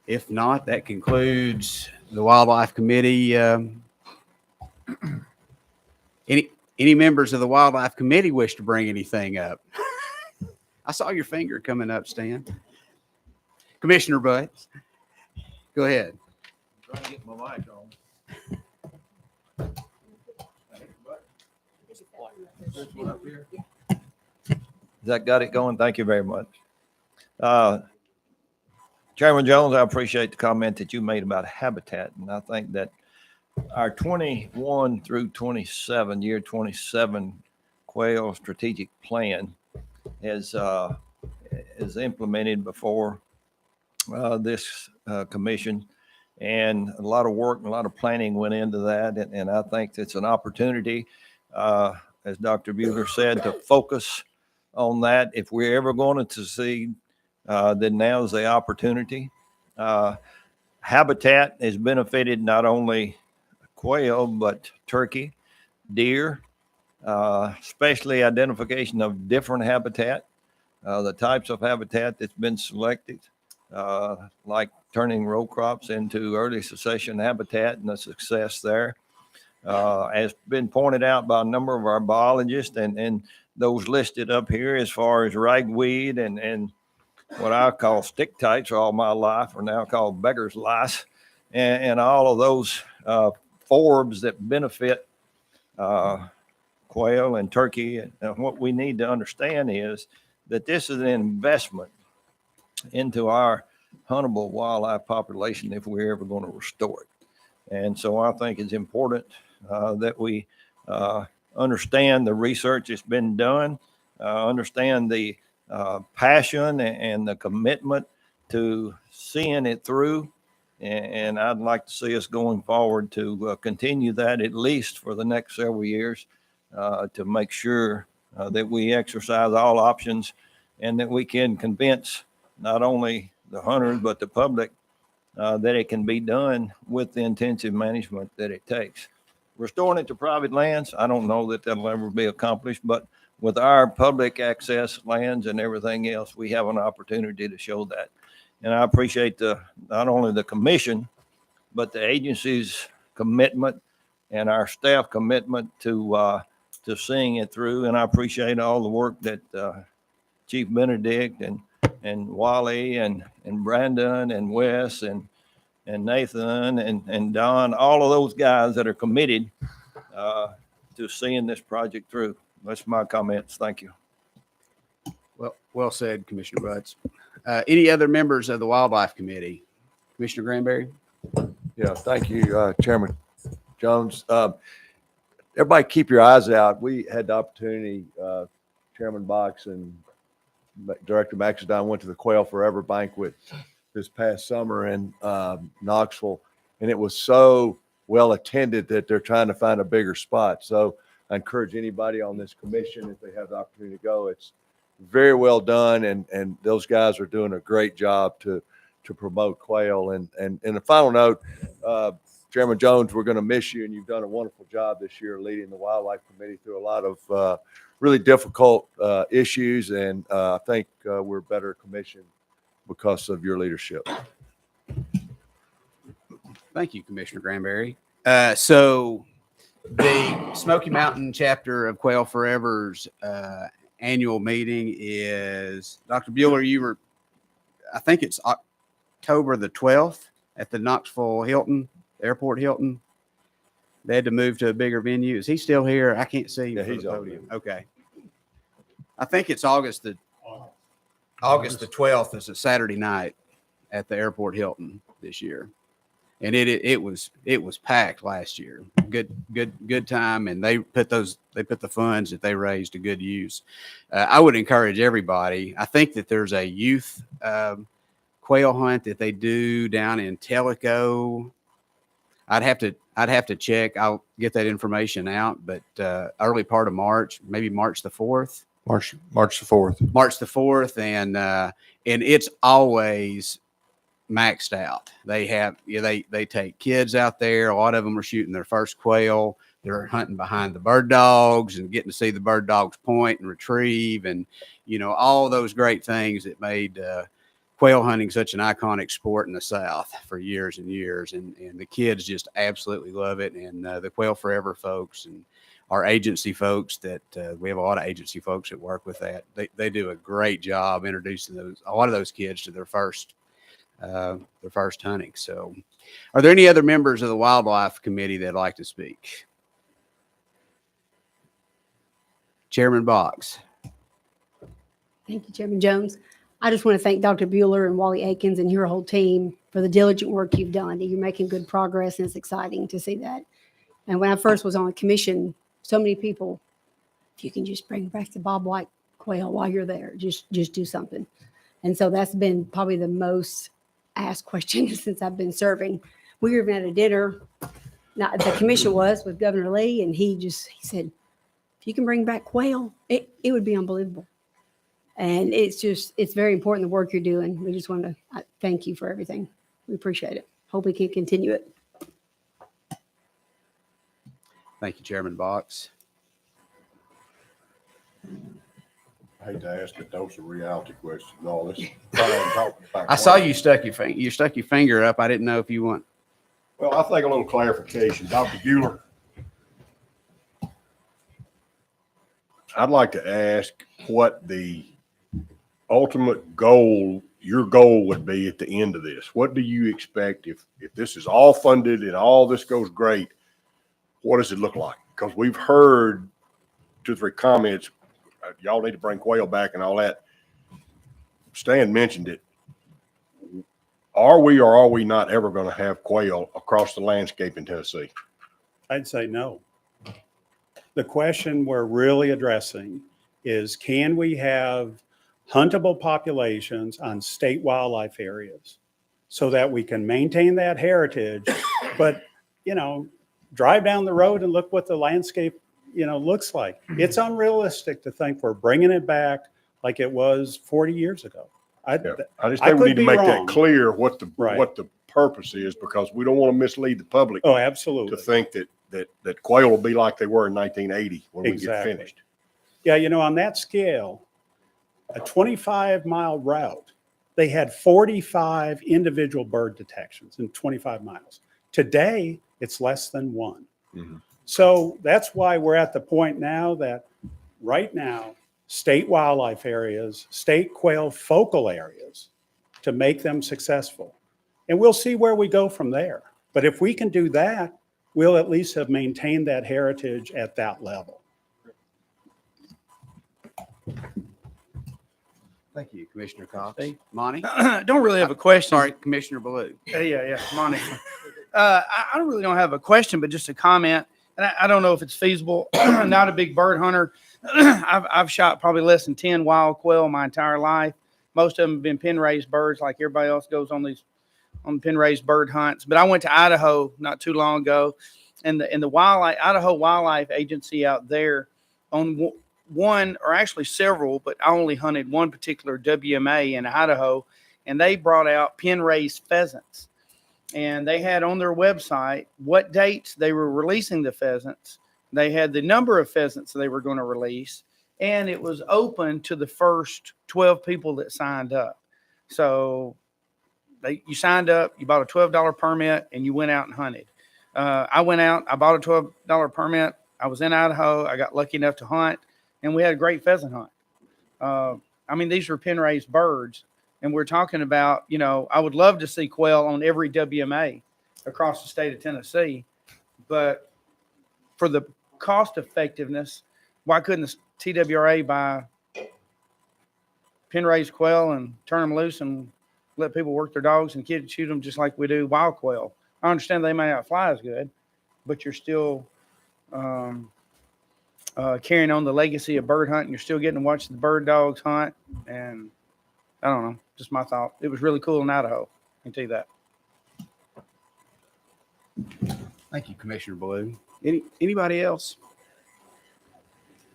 If not, that concludes the Wildlife Committee. Any members of the Wildlife Committee wish to bring anything up? I saw your finger coming up, Stan. Commissioner Butts, go ahead. I'm trying to get my mic on. This one up here. That got it going? Thank you very much. Chairman Jones, I appreciate the comment that you made about habitat. And I think that our 21 through 27, year 27 quail strategic plan is implemented before this commission. And a lot of work and a lot of planning went into that. And I think it's an opportunity, as Dr. Buehler said, to focus on that. If we're ever going to succeed, then now is the opportunity. Habitat has benefited not only quail, but turkey, deer, especially identification of different habitat, the types of habitat that's been selected, like turning row crops into early succession habitat and the success there. As been pointed out by a number of our biologists and those listed up here as far as ragweed and what I call stick tights all my life are now called beggar's lice, and all of those forbs that benefit quail and turkey. And what we need to understand is that this is an investment into our huntable wildlife population if we're ever going to restore it. And so I think it's important that we understand the research that's been done, understand the passion and the commitment to seeing it through. And I'd like to see us going forward to continue that at least for the next several years to make sure that we exercise all options and that we can convince not only the hunters but the public that it can be done with the intensive management that it takes. Restoring it to private lands, I don't know that that'll ever be accomplished, but with our public access lands and everything else, we have an opportunity to show that. And I appreciate not only the commission, but the agency's commitment and our staff commitment to seeing it through. And I appreciate all the work that Chief Benedict and Wally and Brandon and Wes and Nathan and Don, all of those guys that are committed to seeing this project through. That's my comments. Thank you. Well said, Commissioner Butts. Any other members of the Wildlife Committee? Commissioner Granberry? Yeah, thank you, Chairman Jones. everybody keep your eyes out. We had the opportunity, Chairman Box and Director Maxidine went to the Quail Forever banquet this past summer in Knoxville, and it was so well attended that they're trying to find a bigger spot. So I encourage anybody on this commission, if they have the opportunity to go, it's very well done, and those guys are doing a great job to promote quail. And a final note, Chairman Jones, we're going to miss you, and you've done a wonderful job this year leading the Wildlife Committee through a lot of really difficult issues, and I think we're a better commission because of your leadership. Thank you, Commissioner Granberry. So the Smoky Mountain chapter of Quail Forever's annual meeting is, Dr. Buehler, I think it's October the 12th at the Knoxville Hilton, Airport Hilton. They had to move to a bigger venue. Is he still here? I can't see him. Yeah, from he's the on podium. Okay. I think it's August the 12th is a Saturday night at the Airport Hilton this year. And it was packed last year. Good time. And they put the funds that they raised to good use. I would encourage everybody. I think that there's a youth quail hunt that they do down in Tellico. I'd have to check. I'll get that information out, but early part of March, maybe March the 4th. March the 4th. March the 4th, and it's always maxed out. They have, they take kids out there. A lot of them are shooting their first quail. They're hunting behind the bird dogs and getting to see the bird dogs point and retrieve, and all those great things that made quail hunting such an iconic sport in the South for years and years. And the kids just absolutely love it. And the Quail Forever folks and our agency folks that we have a lot of agency folks that work with that. They do a great job introducing a lot of those kids to their first hunting. So are there any other members of the Wildlife Committee that'd like to speak? Chairman Box. Thank you, Chairman Jones. I just want to thank Dr. Buehler and Wally Aikens and your whole team for the diligent work you've done. You're making good progress, and it's exciting to see that. And when I first was on the commission, so many people, if you can just bring back the bobwhite quail while you're there, just do something. And so that's been probably the most asked question since I've been serving. We were even at a dinner, the commission was with Governor Lee, and he said, if you can bring back quail, it would be unbelievable. And it's very important, the work you're doing. We just want to thank you for everything. We appreciate it. Hope we can continue it. Thank you, Chairman Box. I hate to ask it, those are reality questions and all this. I saw you stuck your finger up. I didn't know if you want. Well, I think a little clarification. Dr. Buehler, I'd like to ask what the ultimate goal, your goal would be at the end of this. What do you expect if this is all funded and all this goes great? What does it look like? Because we've heard 2 or 3 comments, y'all need to bring quail back and all that. Stan mentioned it. Are we or are we not ever going to have quail across the landscape in Tennessee? I'd say no. The question we're really addressing is, can we have huntable populations on state wildlife areas so that we can maintain that heritage, but, drive down the road and look what the landscape, looks like. It's unrealistic to think we're bringing it back like it was 40 years ago. I just think we need to make that clear what the purpose is, because we don't want to mislead the public. Oh, absolutely. To think that quail will be like they were in 1980 when we get finished. Yeah, on that scale, a 25-mile route, they had 45 individual bird detections in 25 miles. Today, it's less than 1. Mm-hmm. So that's why we're at the point now that right now, state wildlife areas, state quail focal areas, to make them successful. And we'll see where we go from there. But if we can do that, we'll at least have maintained that heritage at that level. Thank you, Commissioner Cox. Monty? Don't really have a question. Sorry, Commissioner Blue. Yeah, Monty. I really don't have a question, but just a comment. and I don't know if it's feasible. Not a big bird hunter. I've shot probably less than 10 wild quail my entire life. Most of them have been pen raised birds, like everybody else goes on pen raised bird hunts. But I went to Idaho not too long ago, and the Idaho Wildlife Agency out there on one, or actually several, but I only hunted one particular WMA in Idaho, and they brought out pen raised pheasants. And they had on their website what dates they were releasing the pheasants. They had the number of pheasants they were going to release, and it was open to the first 12 people that signed up. So you signed up, you bought a $12 permit, and you went out and hunted. I went out, I bought a $12 permit. I was in Idaho. I got lucky enough to hunt, and we had a great pheasant hunt. I mean, these were pen raised birds. And we're talking about, you know, I would love to see quail on every WMA across the state of Tennessee. But for the cost effectiveness, why couldn't the TWRA buy pen raised quail and turn them loose and let people work their dogs and kids shoot them just like we do wild quail? I understand they may not fly as good, but you're still carrying on the legacy of bird hunting. You're still getting to watch the bird dogs hunt. And I don't know, just my thought. It was really cool in Idaho. I can tell you that. Thank you, Commissioner Blue. Anybody else?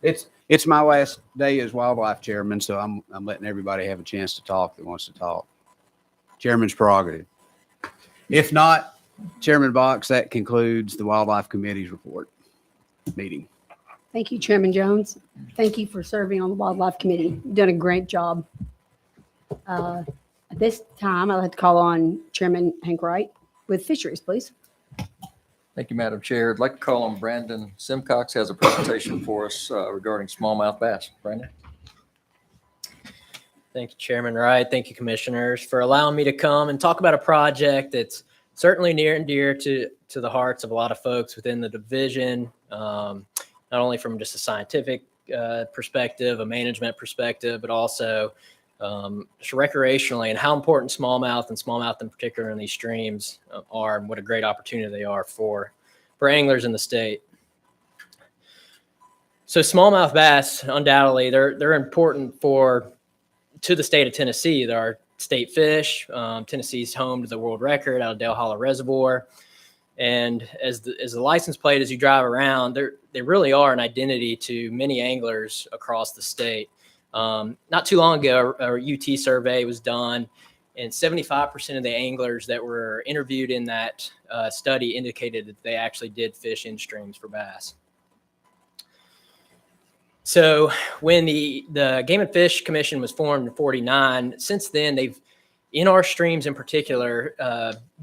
It's my last day as wildlife chairman, so I'm letting everybody have a chance to talk that wants to talk. Chairman's prerogative. If not, Chairman Box, that concludes the Wildlife Committee's report meeting. Thank you, Chairman Jones. Thank you for serving on the Wildlife Committee. You've done a great job. At this time, I'd like to call on Chairman Hank Wright with Fisheries, please. Thank you, Madam Chair. I'd like to call on Brandon Simcox, has a presentation for us regarding smallmouth bass. Brandon. Thank you, Chairman Wright. Thank you, Commissioners, for allowing me to come and talk about a project that's certainly near and dear to the hearts of a lot of folks within the division, not only from just a scientific perspective, a management perspective, but also just recreationally, and how important smallmouth in particular in these streams are, and what a great opportunity they are for anglers in the state. So smallmouth bass, undoubtedly, they're important to the state of Tennessee. They're our state fish. Tennessee's home to the world record out of Dale Hollow Reservoir. And as the license plate, as you drive around, they really are an identity to many anglers across the state. Not too long ago, a UT survey was done, and 75% of the anglers that were interviewed in that study indicated that they actually did fish in streams for bass. So when the Game and Fish Commission was formed in '49, since then they've, in our streams in particular,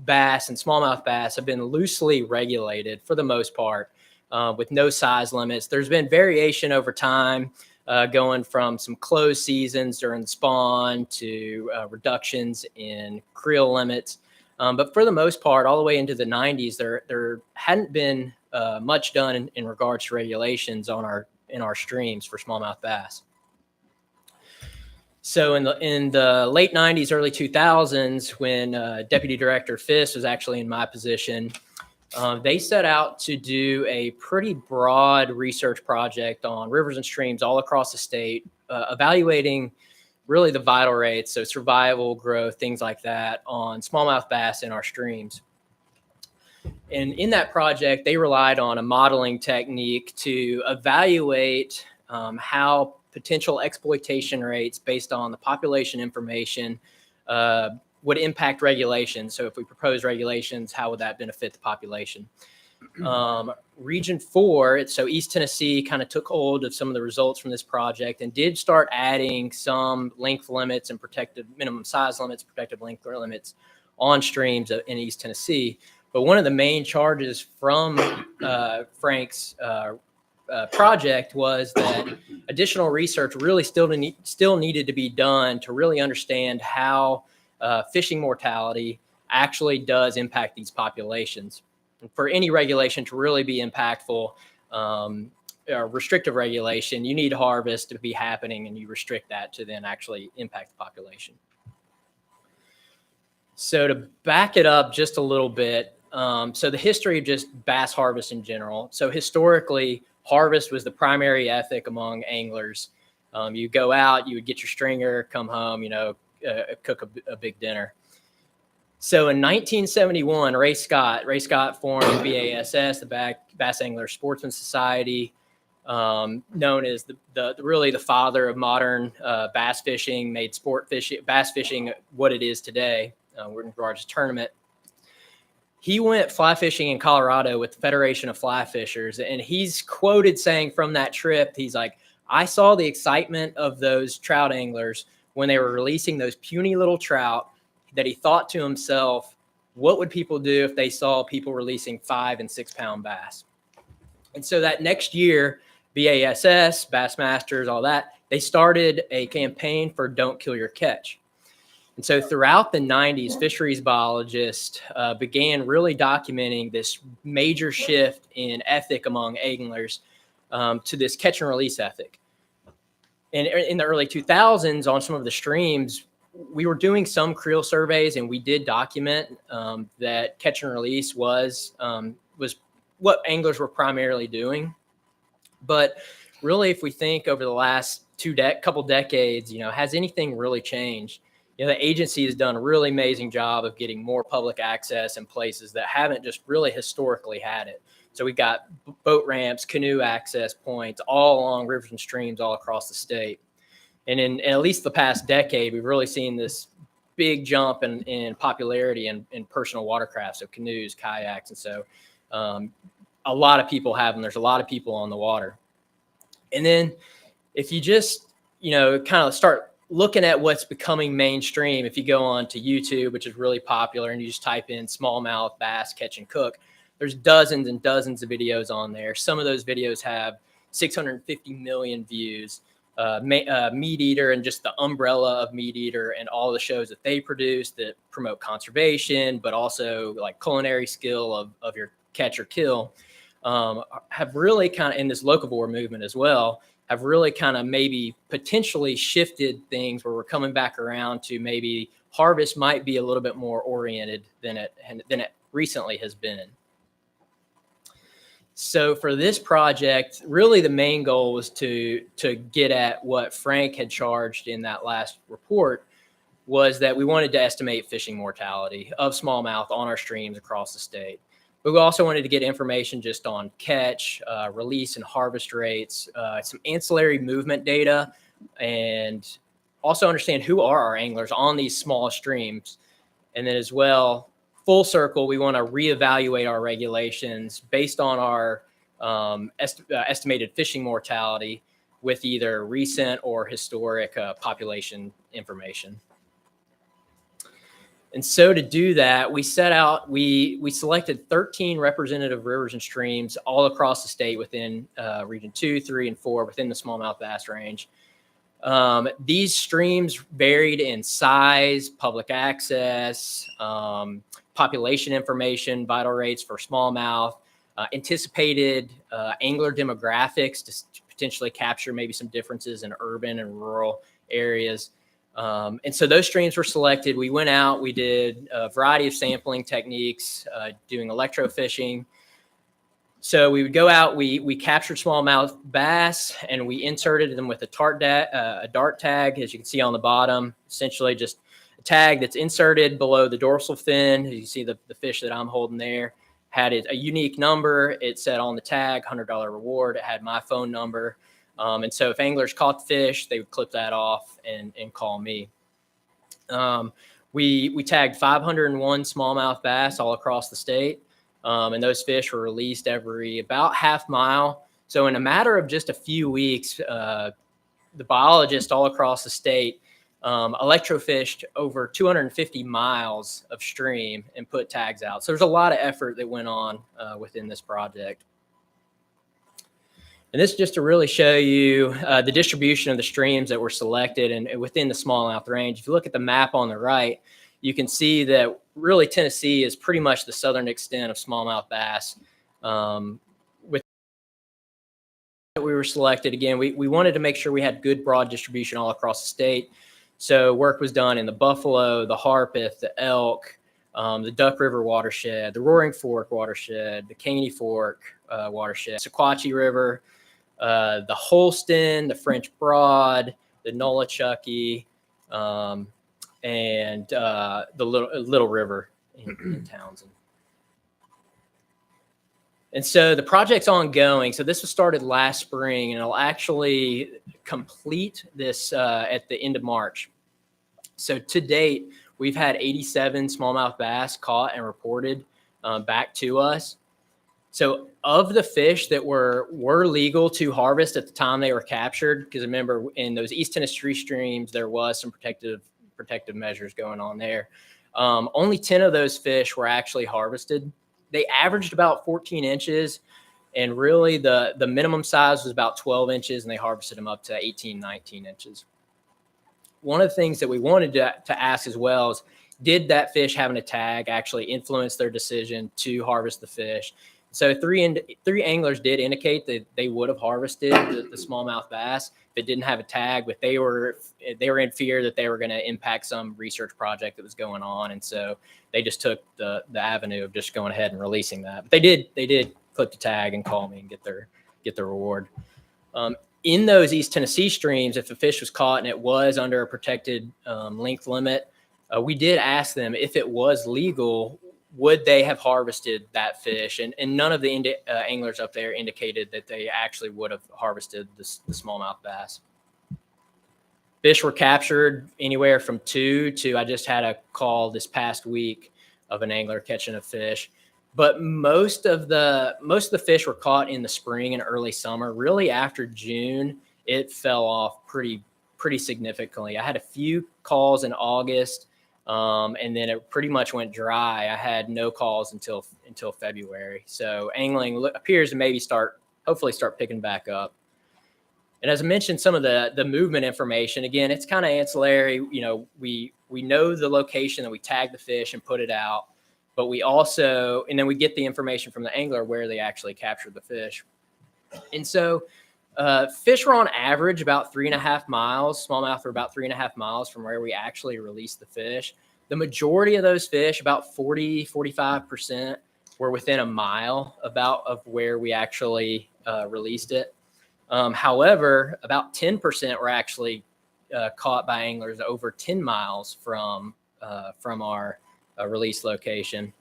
bass and smallmouth bass have been loosely regulated for the most part, with no size limits. There's been variation over time, going from some closed seasons during spawn to reductions in creel limits. But for the most part, all the way into the 90s, there hadn't been much done in regards to regulations in our streams for smallmouth bass. So in the late 90s, early 2000s, when Deputy Director Fiss was actually in my position, they set out to do a pretty broad research project on rivers and streams all across the state, evaluating really the vital rates, so survival, growth, things like that, on smallmouth bass in our streams. And in that project, they relied on a modeling technique to evaluate how potential exploitation rates based on the population information would impact regulations. So if we propose regulations, how would that benefit the population? Region 4, so East Tennessee, kind of took hold of some of the results from this project and did start adding some length limits and protected minimum size limits, protected length limits on streams in East Tennessee. But one of the main charges from Frank's project was that additional research really still needed to be done to really understand how fishing mortality actually does impact these populations. And for any regulation to really be impactful, restrictive regulation, you need harvest to be happening, and you restrict that to then actually impact the population. So to back it up just a little bit, So the history of just bass harvest in general. So historically, harvest was the primary ethic among anglers. You go out, you would get your stringer, come home, cook a big dinner. So in 1971, Ray Scott formed BASS, the Bass Angler Sportsman Society, known as really the father of modern bass fishing, made bass fishing what it is today. We're in regards to tournament. He went fly fishing in Colorado with the Federation of Fly Fishers, and he's quoted saying from that trip, he's like, I saw the excitement of those trout anglers when they were releasing those puny little trout, that he thought to himself, what would people do if they saw people releasing 5 and 6 pound bass? And so that next year, BASS, Bassmasters, all that, they started a campaign for Don't Kill Your Catch. And so throughout the 90s, fisheries biologists began really documenting this major shift in ethic among anglers to this catch and release ethic. And in the early 2000s, on some of the streams, we were doing some creel surveys, and we did document that catch and release was what anglers were primarily doing. But really, if we think over the last couple decades, has anything really changed? The agency has done a really amazing job of getting more public access in places that haven't just really historically had it. So we've got boat ramps, canoe access points all along rivers and streams all across the state. And in at least the past decade, we've really seen this big jump in popularity in personal watercraft, so canoes, kayaks. And so a lot of people have them. There's a lot of people on the water. And then if you just, kind of start looking at what's becoming mainstream, if you go on to YouTube, which is really popular, and you just type in smallmouth bass catch and cook, there's dozens and dozens of videos on there. Some of those videos have 650 million views. Meat Eater and just the umbrella of Meat Eater and all the shows that they produce that promote conservation, but also like culinary skill of your catch or kill, have really kind of, in this locavore movement as well, have really kind of maybe potentially shifted things where we're coming back around to maybe harvest might be a little bit more oriented than it recently has been. So for this project, really the main goal was to get at what Frank had charged in that last report, was that we wanted to estimate fishing mortality of smallmouth on our streams across the state. But we also wanted to get information just on catch, release and harvest rates, some ancillary movement data, and also understand who are our anglers on these small streams. And then as well, full circle, we want to reevaluate our regulations based on our estimated fishing mortality with either recent or historic population information. And so to do that, we set out, we selected 13 representative rivers and streams all across the state within region 2, 3, and 4 within the smallmouth bass range. These streams varied in size, public access, population information, vital rates for smallmouth, anticipated angler demographics to potentially capture maybe some differences in urban and rural areas. And so those streams were selected. We went out, we did a variety of sampling techniques, doing electrofishing. So we would go out, we captured smallmouth bass, and we inserted them with a dart tag, as you can see on the bottom, essentially just a tag that's inserted below the dorsal fin. You see the fish that I'm holding there had a unique number. It said on the tag, $100 reward. It had my phone number. And so if anglers caught the fish, they would clip that off and call me. We tagged 501 smallmouth bass all across the state. And those fish were released every about half mile. So in a matter of just a few weeks, the biologists all across the state electrofished over 250 miles of stream and put tags out. So there's a lot of effort that went on within this project. And this is just to really show you the distribution of the streams that were selected and within the smallmouth range. If you look at the map on the right, you can see that really Tennessee is pretty much the southern extent of smallmouth bass. With we were selected, again, we wanted to make sure we had good broad distribution all across the state. So work was done in the buffalo, the harpeth, the elk, the Duck River watershed, the Roaring Fork watershed, the Caney Fork watershed, Sequatchie River, the Holston, the French Broad, the Nolichucky, and the Little River in Townsend. And so the project's ongoing. So this was started last spring, and it'll actually complete this at the end of March. So to date, we've had 87 smallmouth bass caught and reported back to us. So of the fish that were legal to harvest at the time they were captured, because remember in those East Tennessee streams, there was some protective measures going on there. Only 10 of those fish were actually harvested. They averaged about 14 inches, and really the minimum size was about 12 inches, and they harvested them up to 18, 19 inches. One of the things that we wanted to ask as well is, did that fish having a tag actually influence their decision to harvest the fish? So three anglers did indicate that they would have harvested the smallmouth bass if it didn't have a tag, but they were in fear that they were going to impact some research project that was going on, and so they just took the avenue of just going ahead and releasing that. But they did clip the tag and call me and get their reward. In those East Tennessee streams, if a fish was caught and it was under a protected length limit, we did ask them if it was legal, would they have harvested that fish? And none of the anglers up there indicated that they actually would have harvested the smallmouth bass. Fish were captured anywhere from 2 to, I just had a call this past week of an angler catching a fish. But most of the fish were caught in the spring and early summer. Really after June, it fell off pretty significantly. I had a few calls in August. And then it pretty much went dry. I had no calls until February. So angling appears to maybe hopefully start picking back up. And as I mentioned, some of the movement information, again, it's kind of ancillary. You know, we know the location that we tag the fish and put it out, but we also, and then we get the information from the angler where they actually captured the fish. And so fish were on average about 3.5 miles. Smallmouth were about 3.5 miles from where we actually released the fish. The majority of those fish, about 45%, were within a mile of where we actually released it. However, about 10% were actually caught by anglers over 10 miles from our release location.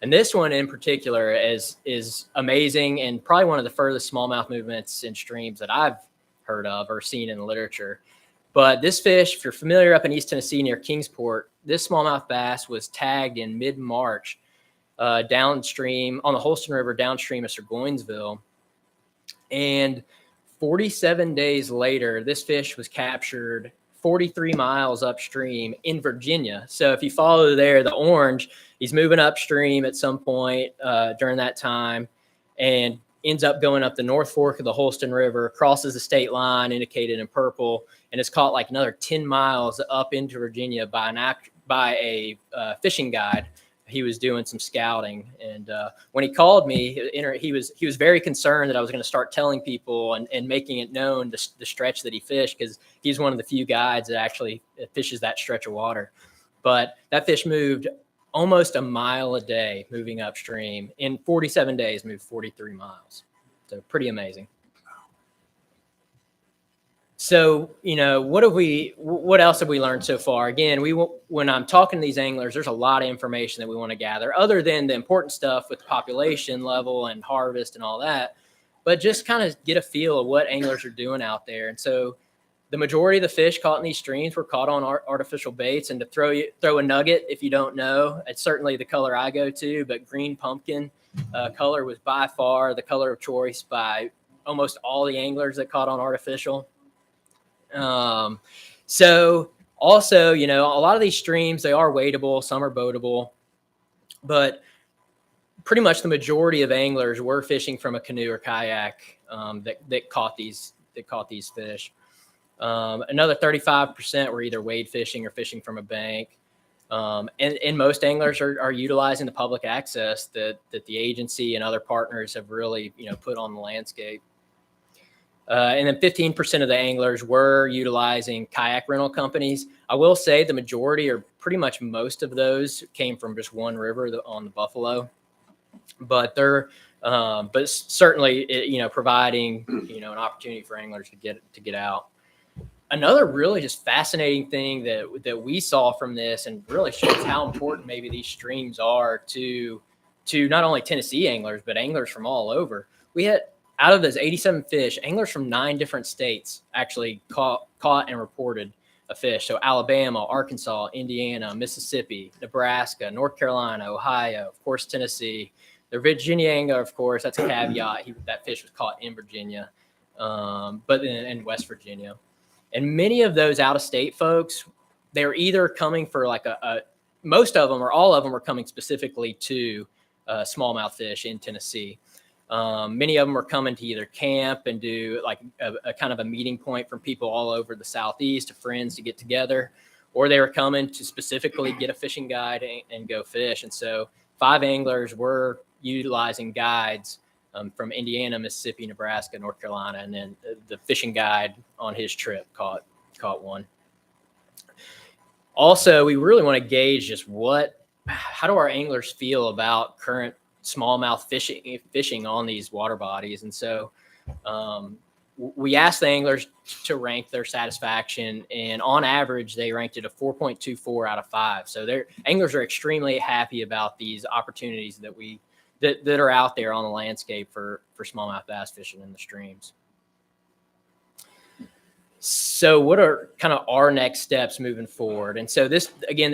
And this one in particular is amazing and probably one of the furthest smallmouth movements in streams that I've heard of or seen in the literature. But this fish, if you're familiar up in East Tennessee near Kingsport, this smallmouth bass was tagged in mid-March downstream on the Holston River downstream of Burgoynesville. And 47 days later, this fish was captured 43 miles upstream in Virginia. So if you follow there, the orange, he's moving upstream at some point during that time and ends up going up the North Fork of the Holston River, crosses the state line indicated in purple, and is caught like another 10 miles up into Virginia by a fishing guide. He was doing some scouting, and when he called me, he was very concerned that I was going to start telling people and making it known the stretch that he fished, because he's one of the few guides that actually fishes that stretch of water. But that fish moved almost a mile a day moving upstream. In 47 days, moved 43 miles. So pretty amazing. So, you know, what else have we learned so far? Again, when I'm talking to these anglers, there's a lot of information that we want to gather other than the important stuff with the population level and harvest and all that, but just kind of get a feel of what anglers are doing out there. And so the majority of the fish caught in these streams were caught on artificial baits. And to throw a nugget, if you don't know, it's certainly the color I go to, but green pumpkin color was by far the color of choice by almost all the anglers that caught on artificial. So also, you know, a lot of these streams, they are wadeable, some are boatable, but pretty much the majority of anglers were fishing from a canoe or kayak, that caught these fish. Another 35% were either wade fishing or fishing from a bank. And most anglers are utilizing the public access that the agency and other partners have really, you know, put on the landscape. And then 15% of the anglers were utilizing kayak rental companies. I will say the majority, or pretty much most of those, came from just one river on the Buffalo. But they're, but certainly, providing, an opportunity for anglers to get out. Another really just fascinating thing that we saw from this, and really shows how important maybe these streams are to not only Tennessee anglers, but anglers from all over. We had, out of those 87 fish, anglers from 9 different states actually caught and reported a fish. So Alabama, Arkansas, Indiana, Mississippi, Nebraska, North Carolina, Ohio, of course, Tennessee. The Virginia angler, of course, that's a caveat. That fish was caught in Virginia, but in West Virginia. And many of those out-of-state folks, they're either coming for like most of them or all of them are coming specifically to smallmouth fish in Tennessee. Many of them are coming to either camp and do like a kind of a meeting point for people all over the Southeast, to friends to get together, or they were coming to specifically get a fishing guide and go fish. And so 5 anglers were utilizing guides from Indiana, Mississippi, Nebraska, North Carolina, and then the fishing guide on his trip caught one. Also, we really want to gauge just how do our anglers feel about current smallmouth fishing on these water bodies. And so we asked the anglers to rank their satisfaction, and on average, they ranked it a 4.24 out of 5. So their anglers are extremely happy about these opportunities that are out there on the landscape for smallmouth bass fishing in the streams. So what are kind of our next steps moving forward? And so this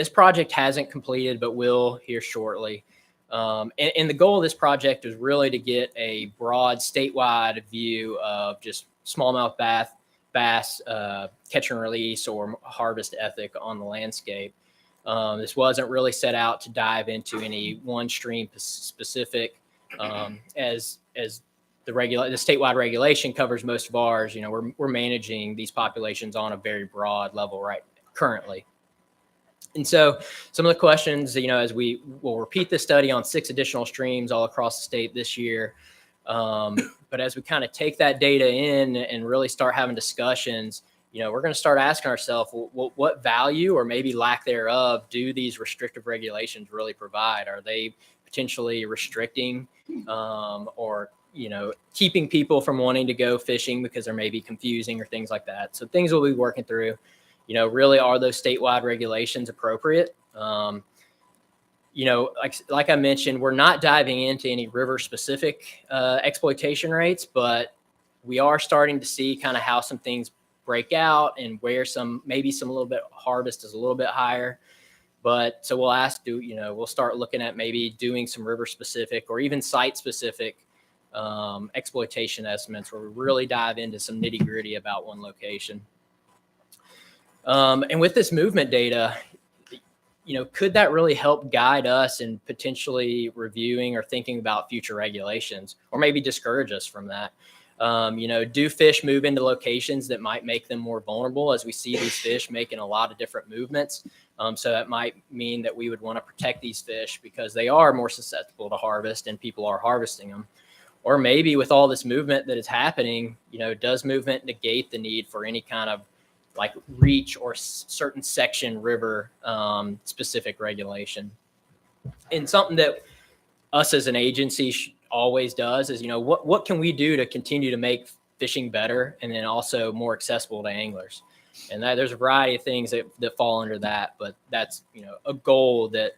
project hasn't completed, but will here shortly. And the goal of this project is really to get a broad statewide view of just smallmouth bass catch and release or harvest ethic on the landscape. This wasn't really set out to dive into any one stream specific, as the statewide regulation covers most of ours. We're managing these populations on a very broad level currently. And so some of the questions, as we will repeat this study on 6 additional streams all across the state this year. But as we kind of take that data in and really start having discussions, we're going to start asking ourselves, what value or maybe lack thereof do these restrictive regulations really provide? Are they potentially restricting or keeping people from wanting to go fishing because they're maybe confusing or things like that? So things we'll be working through. Really, are those statewide regulations appropriate? Like I mentioned, we're not diving into any river-specific exploitation rates, but we are starting to see kind of how some things break out and where maybe a little bit harvest is a little bit higher. But so we'll start looking at maybe doing some river-specific or even site-specific exploitation estimates, where we really dive into some nitty-gritty about one location. And with this movement data, could that really help guide us in potentially reviewing or thinking about future regulations, or maybe discourage us from that? Do fish move into locations that might make them more vulnerable, as we see these fish making a lot of different movements? So that might mean that we would want to protect these fish because they are more susceptible to harvest and people are harvesting them. Or maybe with all this movement that is happening, does movement negate the need for any kind of like reach or certain section river specific regulation? And something that us as an agency always does is, what can we do to continue to make fishing better and then also more accessible to anglers? And there's a variety of things that fall under that, but that's, a goal that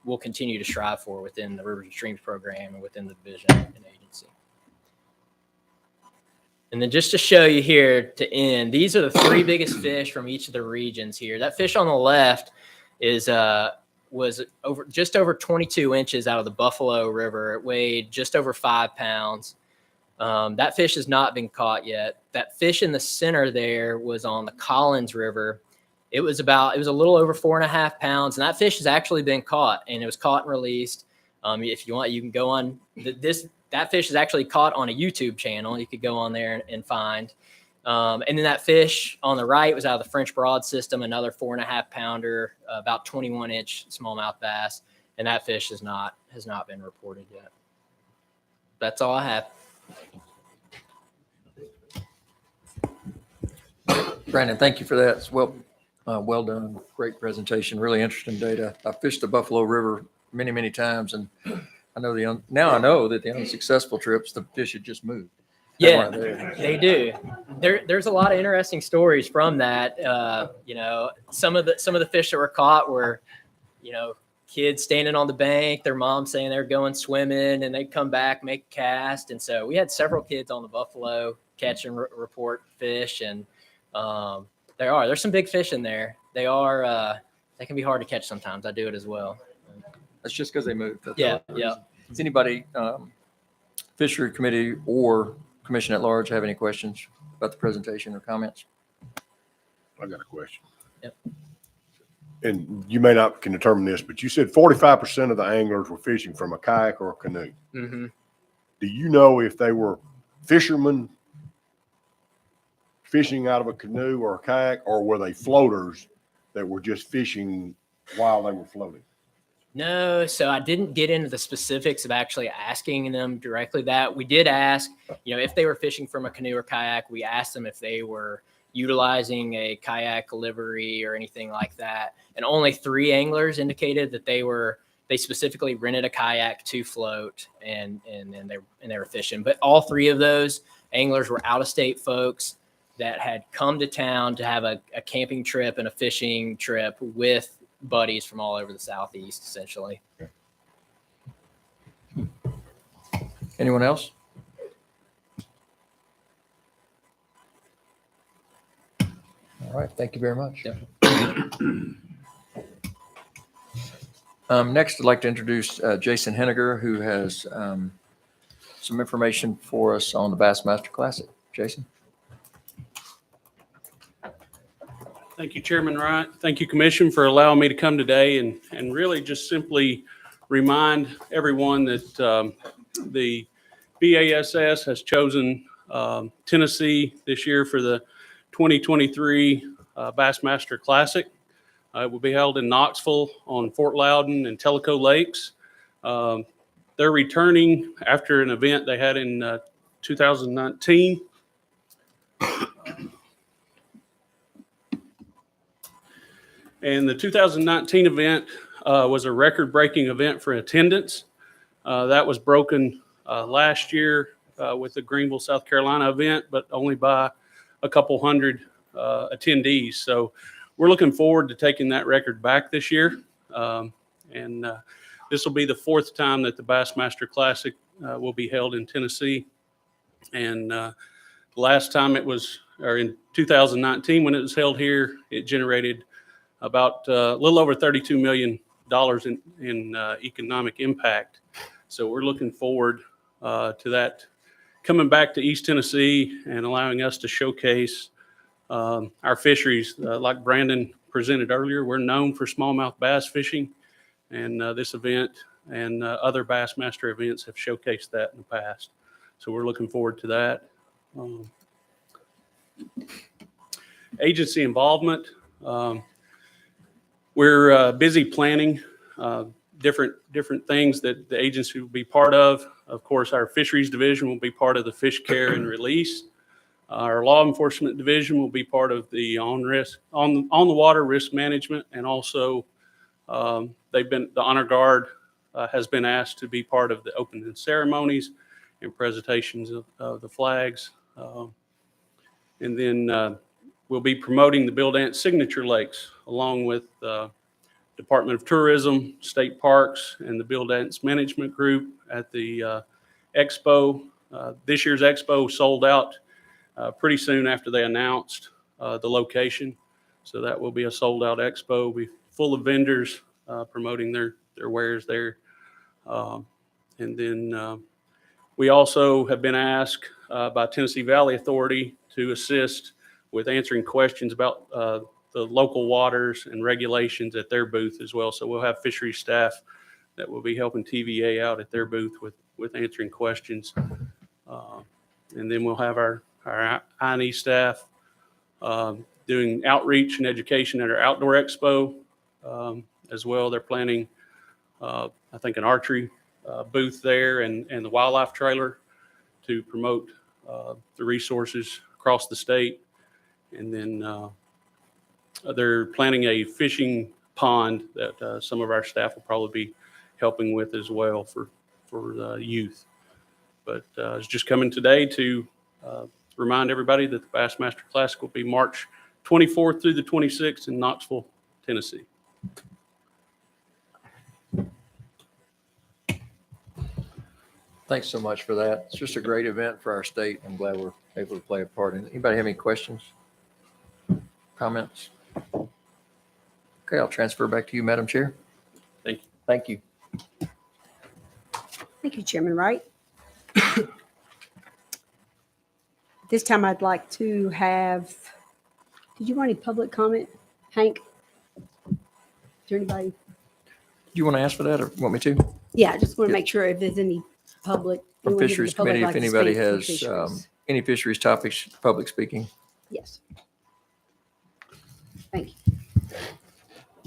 we'll continue to strive for within the Rivers and Streams program and within the division and agency. And then just to show you here to end, these are the 3 biggest fish from each of the regions here. That fish on the left was just over 22 inches out of the Buffalo River. It weighed just over 5 pounds. That fish has not been caught yet. That fish in the center there was on the Collins River. It was a little over 4.5 pounds, and that fish has actually been caught, and it was caught and released. If you want, you can go on that fish is actually caught on a YouTube channel. You could go on there and find. And then that fish on the right was out of the French Broad system, another 4.5 pounder, about 21 inch smallmouth bass. And that fish has not been reported yet. That's all I have. Brandon, thank you for that. It's well done. Great presentation. Really interesting data. I fished the Buffalo River many, many times, and I know now I know that the unsuccessful trips, the fish had just moved. They Yeah, weren't there. they do. There's a lot of interesting stories from that. You know, some of the fish that were caught were, you know, kids standing on the bank, their mom saying they're going swimming, and they come back, make a cast. And so we had several kids on the Buffalo catch and report fish. And there's some big fish in there. They can be hard to catch sometimes. I do it as well. That's just because they moved. That's Yeah, all the yeah. reason. Does anybody, fishery committee or commission at large, have any questions about the presentation or comments? I got a question. Yep. And you may not can determine this, but you said 45% of the anglers were fishing from a kayak or a canoe. Mm-hmm. Do you know if they were fishermen fishing out of a canoe or a kayak, or were they floaters that were just fishing while they were floating? No, so I didn't get into the specifics of actually asking them directly that. We did ask, you know, if they were fishing from a canoe or kayak. We asked them if they were utilizing a kayak livery or anything like that. And only 3 anglers indicated that they specifically rented a kayak to float and they were fishing. But all 3 of those anglers were out-of-state folks that had come to town to have a camping trip and a fishing trip with buddies from all over the Southeast, essentially. Anyone else? All right, thank you very much. Yep. Next, I'd like to introduce Jason Henegar, who has some information for us on the Bassmaster Classic. Jason? Thank you, Chairman Wright. Thank you, Commission, for allowing me to come today and really just simply remind everyone that the BASS has chosen Tennessee this year for the 2023 Bassmaster Classic. It will be held in Knoxville on Fort Loudon and Tellico Lakes. They're returning after an event they had in 2019. And the 2019 event was a record-breaking event for attendance. That was broken last year with the Greenville, South Carolina event, but only by a couple hundred attendees. So we're looking forward to taking that record back this year. And this will be the 4th time that the Bassmaster Classic will be held in Tennessee. And last time it was, or in 2019 when it was held here, it generated about a little over $32 million in economic impact. So we're looking forward to that coming back to East Tennessee and allowing us to showcase our fisheries. Like Brandon presented earlier, we're known for smallmouth bass fishing, and this event and other Bassmaster events have showcased that in the past. So we're looking forward to that. Agency involvement. We're busy planning different things that the agency will be part of. Of course, our fisheries division will be part of the fish care and release. Our law enforcement division will be part of the on the water risk management, and also the honor guard has been asked to be part of the opening ceremonies and presentations of the flags. And then we'll be promoting the Bill Dance Signature Lakes along with Department of Tourism, State Parks, and the Bill Dance Management Group at the expo. This year's expo sold out pretty soon after they announced the location. So that will be a sold out expo. We'll be full of vendors promoting their wares there. And then we also have been asked by Tennessee Valley Authority to assist with answering questions about the local waters and regulations at their booth as well. So we'll have fisheries staff that will be helping TVA out at their booth with answering questions. And then we'll have our Hanni staff doing outreach and education at our outdoor expo as well. They're planning, I think, an archery booth there and the wildlife trailer to promote the resources across the state. And then they're planning a fishing pond that some of our staff will probably be helping with as well for the youth. But it's just coming today to remind everybody that the Bassmaster Classic will be March 24th through the 26th in Knoxville, Tennessee. Thanks so much for that. It's just a great event for our state. I'm glad we're able to play a part in it. Anybody have any questions? Comments? Okay, I'll transfer back to you, Madam Chair. Thank you. Thank you. Thank you, Chairman Wright. This time I'd like to have, did you want any public comment, Hank? Is there anybody? Do you want to ask for that or want me to? Yeah, I just want to make sure if there's any public. From anyone in the Fisheries public Committee, like if to anybody speak for has fisheries. any fisheries topics, public speaking. Yes. Thank you.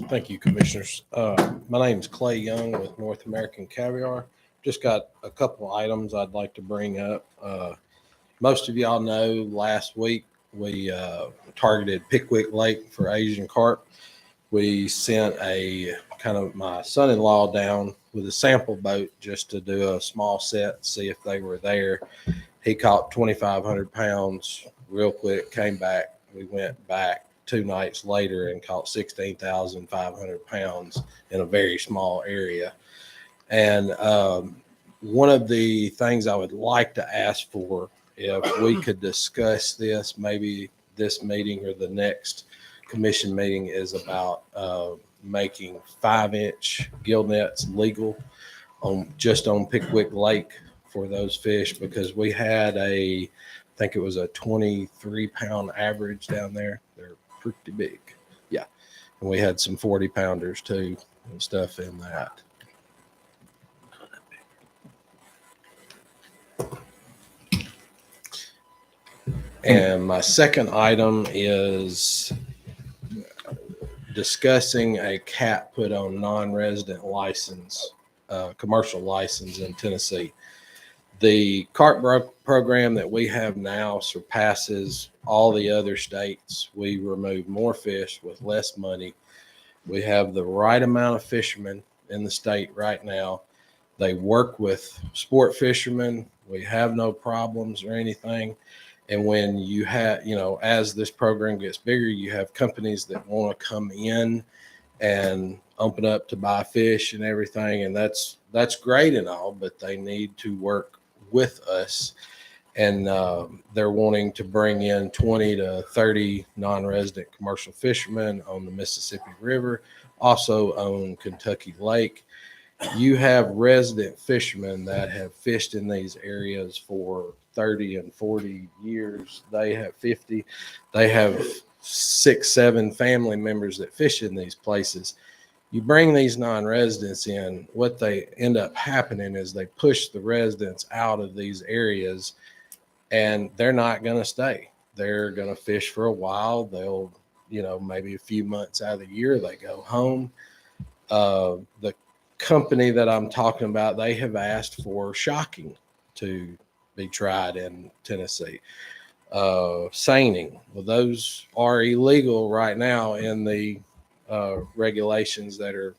Thank you, Commissioners. My name is Clay Young with North American Caviar. Just got a couple items I'd like to bring up. Most of y'all know last week we targeted Pickwick Lake for Asian carp. We sent my son-in-law down with a sample boat just to do a small set, see if they were there. He caught 2,500 pounds real quick, came back. We went back 2 nights later and caught 16,500 pounds in a very small area. And one of the things I would like to ask for, if we could discuss this, maybe this meeting or the next commission meeting, is about making 5-inch gill nets legal just on Pickwick Lake for those fish, because we had I think it was a 23-pound average down there. They're pretty big. Yeah. And we had some 40-pounders too and stuff in that. And my second item is discussing a cap put on non-resident license, commercial license in Tennessee. The carp program that we have now surpasses all the other states. We remove more fish with less money. We have the right amount of fishermen in the state right now. They work with sport fishermen. We have no problems or anything. And when you have, as this program gets bigger, you have companies that want to come in and open up to buy fish and everything. And that's great and all, but they need to work with us. And they're wanting to bring in 20 to 30 non-resident commercial fishermen on the Mississippi River, also on Kentucky Lake. You have resident fishermen that have fished in these areas for 30 and 40 years. They have 50. They have 6, 7 family members that fish in these places. You bring these non-residents in, what they end up happening is they push the residents out of these areas, and they're not going to stay. They're going to fish for a while. They'll, maybe a few months out of the year, they go home. The company that I'm talking about, they have asked for shocking to be tried in Tennessee. Seining, well, those are illegal right now in the regulations that are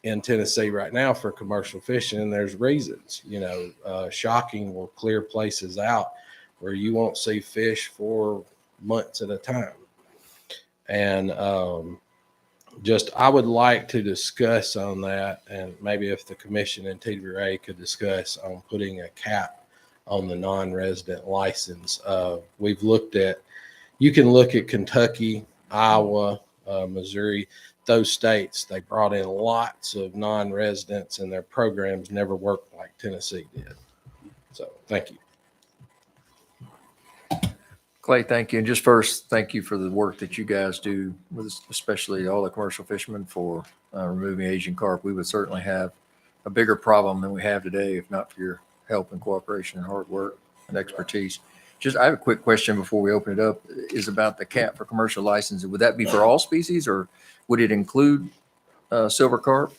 in Tennessee right now for commercial fishing, and there's reasons. Shocking will clear places out where you won't see fish for months at a time. And I would like to discuss on that, and maybe if the commission and TWA could discuss on putting a cap on the non-resident license. We've looked at, you can look at Kentucky, Iowa, Missouri, those states. They brought in lots of non-residents and their programs never worked like Tennessee did. So thank you. Clay, thank you. And just first, thank you for the work that you guys do, with especially all the commercial fishermen, for removing Asian carp. We would certainly have a bigger problem than we have today if not for your help and cooperation and hard work and expertise. I have a quick question before we open it up, is about the cap for commercial license. Would that be for all species, or would it include silver carp?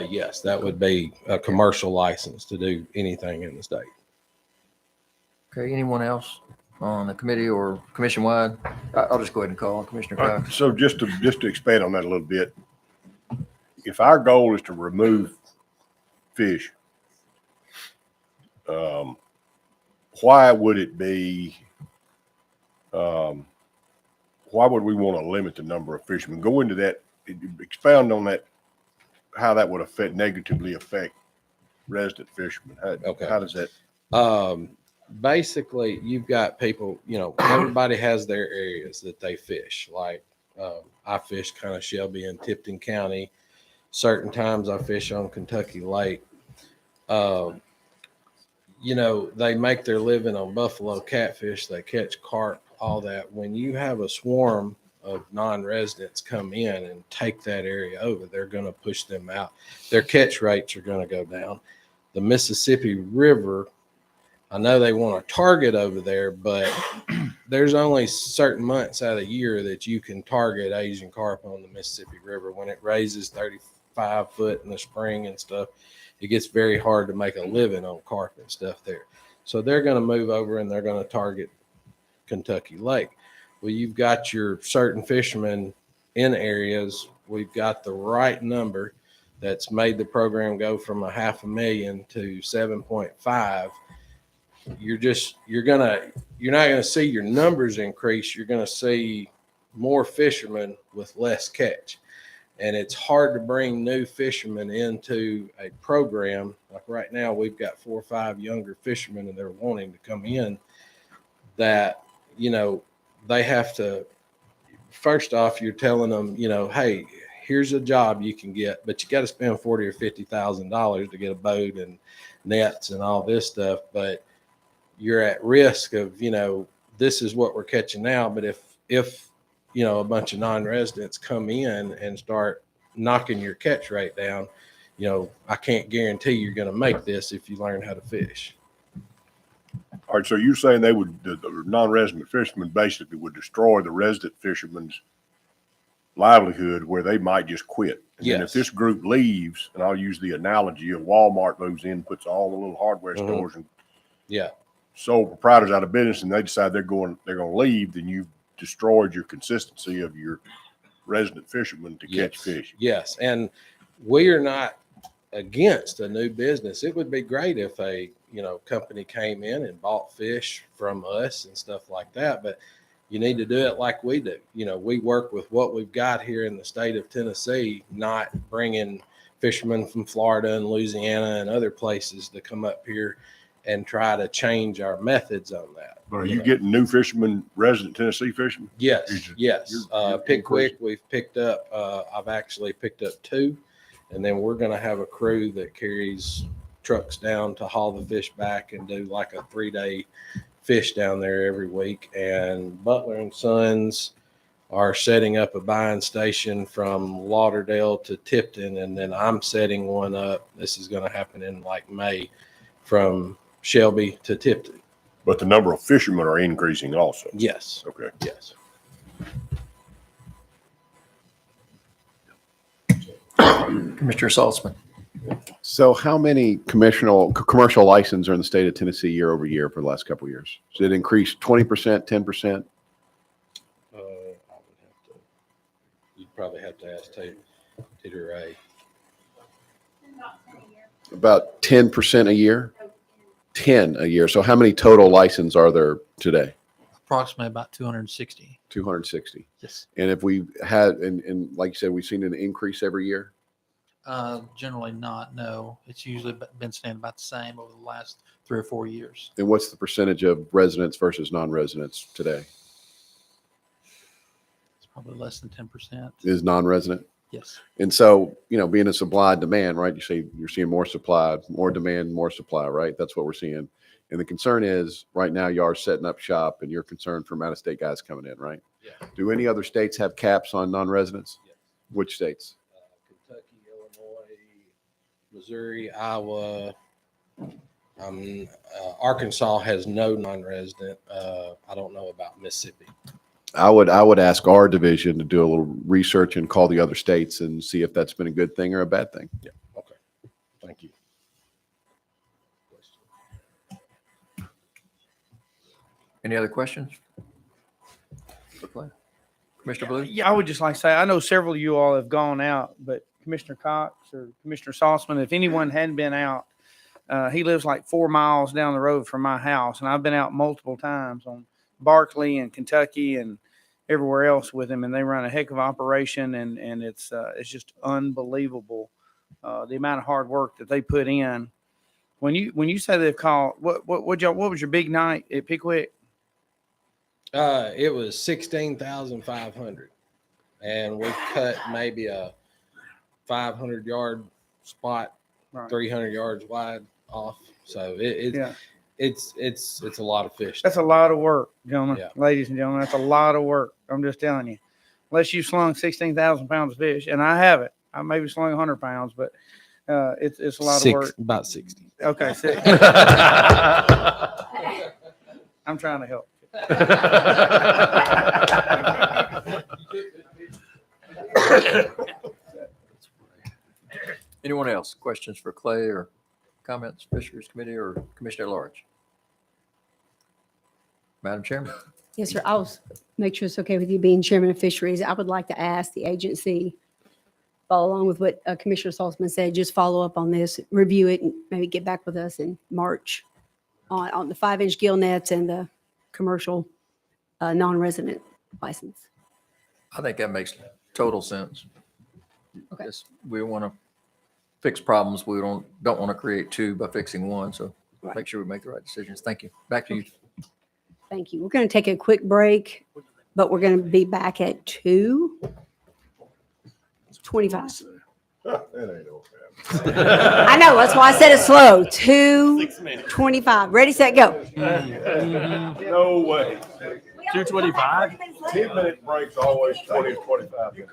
Yes, that would be a commercial license to do anything in the state. Okay, anyone else? on the committee or commission wide? I'll just go ahead and call on Commissioner Cox. So just to expand on that a little bit, if our goal is to remove fish, why would it be, why would we want to limit the number of fishermen? Go into that, expound on that, how that would negatively affect resident fishermen. How does that? Basically, you've got people, everybody has their areas that they fish. Like I fish kind of Shelby and Tipton County. Certain times I fish on Kentucky Lake. They make their living on buffalo catfish. They catch carp, all that. When you have a swarm of non-residents come in and take that area over, they're going to push them out. Their catch rates are going to go down. The Mississippi River, I know they want a target over there, but there's only certain months out of the year that you can target Asian carp on the Mississippi River. When it raises 35 foot in the spring and stuff, it gets very hard to make a living on carp and stuff there. So they're going to move over and they're going to target Kentucky Lake. Well, you've got your certain fishermen in areas. We've got the right number that's made the program go from 500,000 to 7.5. You're not gonna see your numbers increase. You're gonna see more fishermen with less catch, and it's hard to bring new fishermen into a program. Like right now, we've got 4 or 5 younger fishermen, and they're wanting to come in. That they have to. First off, you're telling them, hey, here's a job you can get, but you got to spend $40,000 or $50,000 to get a boat and nets and all this stuff. But you're at risk of, this is what we're catching now. But if a bunch of non-residents come in and start knocking your catch rate down, I can't guarantee you're going to make this if you learn how to fish. All right, so you're saying the non-resident fishermen basically would destroy the resident fishermen's livelihood, where they might just quit. And then if this group leaves, and I'll use the analogy of Walmart moves in, puts all the little hardware stores and sole proprietors out of business, and they decide they're going to leave, then you've destroyed your consistency of your resident fishermen to catch fish. Yes, and we are not against a new business. It would be great if a company came in and bought fish from us and stuff like that, but you need to do it like we do. We work with what we've got here in the state of Tennessee, not bringing fishermen from Florida and Louisiana and other places to come up here and try to change our methods on that. But are you getting new fishermen, resident Tennessee fishermen? Yes, yes. Pickwick, we've picked up, I've actually picked up 2, and then we're going to have a crew that carries trucks down to haul the fish back and do like a 3-day fish down there every week. And Butler and Sons are setting up a buying station from Lauderdale to Tipton, and then I'm setting one up. This is going to happen in like May, from Shelby to Tipton. But the number of fishermen are increasing also. Yes. Okay. Yes. Commissioner Saltzman. So how many commercial licenses are in the state of Tennessee year over year for the last couple of years? Did it increase 20%, 10%? You'd probably have to ask Tater Ray. About 10% a year? 10 a year. So how many total licenses are there today? Approximately about 260. 260. Yes. And if we had, and like you said, we've seen an increase every year? Generally not, no. It's usually been staying about the same over the last 3 or 4 years. And what's the percentage of residents versus non-residents today? It's probably less than 10%. Is non-resident? Yes. And so, being a supply demand, right? You say you're seeing more supply, more demand, more supply, right? That's what we're seeing. And the concern is right now you are setting up shop and you're concerned from out-of-state guys coming in, right? Yeah. Do any other states have caps on non-residents? Yes. Which states? Kentucky, Illinois, Missouri, Iowa. Arkansas has no non-resident. I don't know about Mississippi. I would ask our division to do a little research and call the other states and see if that's been a good thing or a bad thing. Yeah. Okay. Thank you. Any other questions? Commissioner Blue? Yeah, I would just like to say, I know several of you all have gone out, but Commissioner Cox or Commissioner Saltzman, if anyone hadn't been out, he lives like 4 miles down the road from my house, and I've been out multiple times on Barkley and Kentucky and everywhere else with him, and they run a heck of an operation, and it's just unbelievable the amount of hard work that they put in. When you say they've called, what was your big night at Pickwick? It was 16,500, and we cut maybe a 500-yard spot, Right. 300 yards wide off. So it's a lot of fish. That's a lot of work, gentlemen, Yeah. ladies and gentlemen. That's a lot of work. I'm just telling you. Unless you slung 16,000 pounds of fish, and I haven't. I maybe slung 100 pounds, but it's a lot of work. About 60. Okay, 60. I'm trying to help. Anyone else? Questions for Clay or comments, Fisheries Committee or Commissioner at Large? Madam Chairman? Yes, sir. I'll make sure it's okay with you being Chairman of Fisheries. I would like to ask the agency, follow along with what Commissioner Saltzman said, just follow up on this, review it, and maybe get back with us in March on the 5-inch gill nets and the commercial non-resident license. I think that makes total sense. Okay. Yes, we want to fix problems. We don't want to create two by fixing one. So Right. make sure we make the right decisions. Thank you. Back to you. Thank you. We're going to take a quick break, but we're going to be back at 2:25. That ain't no I know, that's why I said it slow. 2:25. Ready, set, go. No way. 225? 10-minute breaks always 20 to 25 minutes.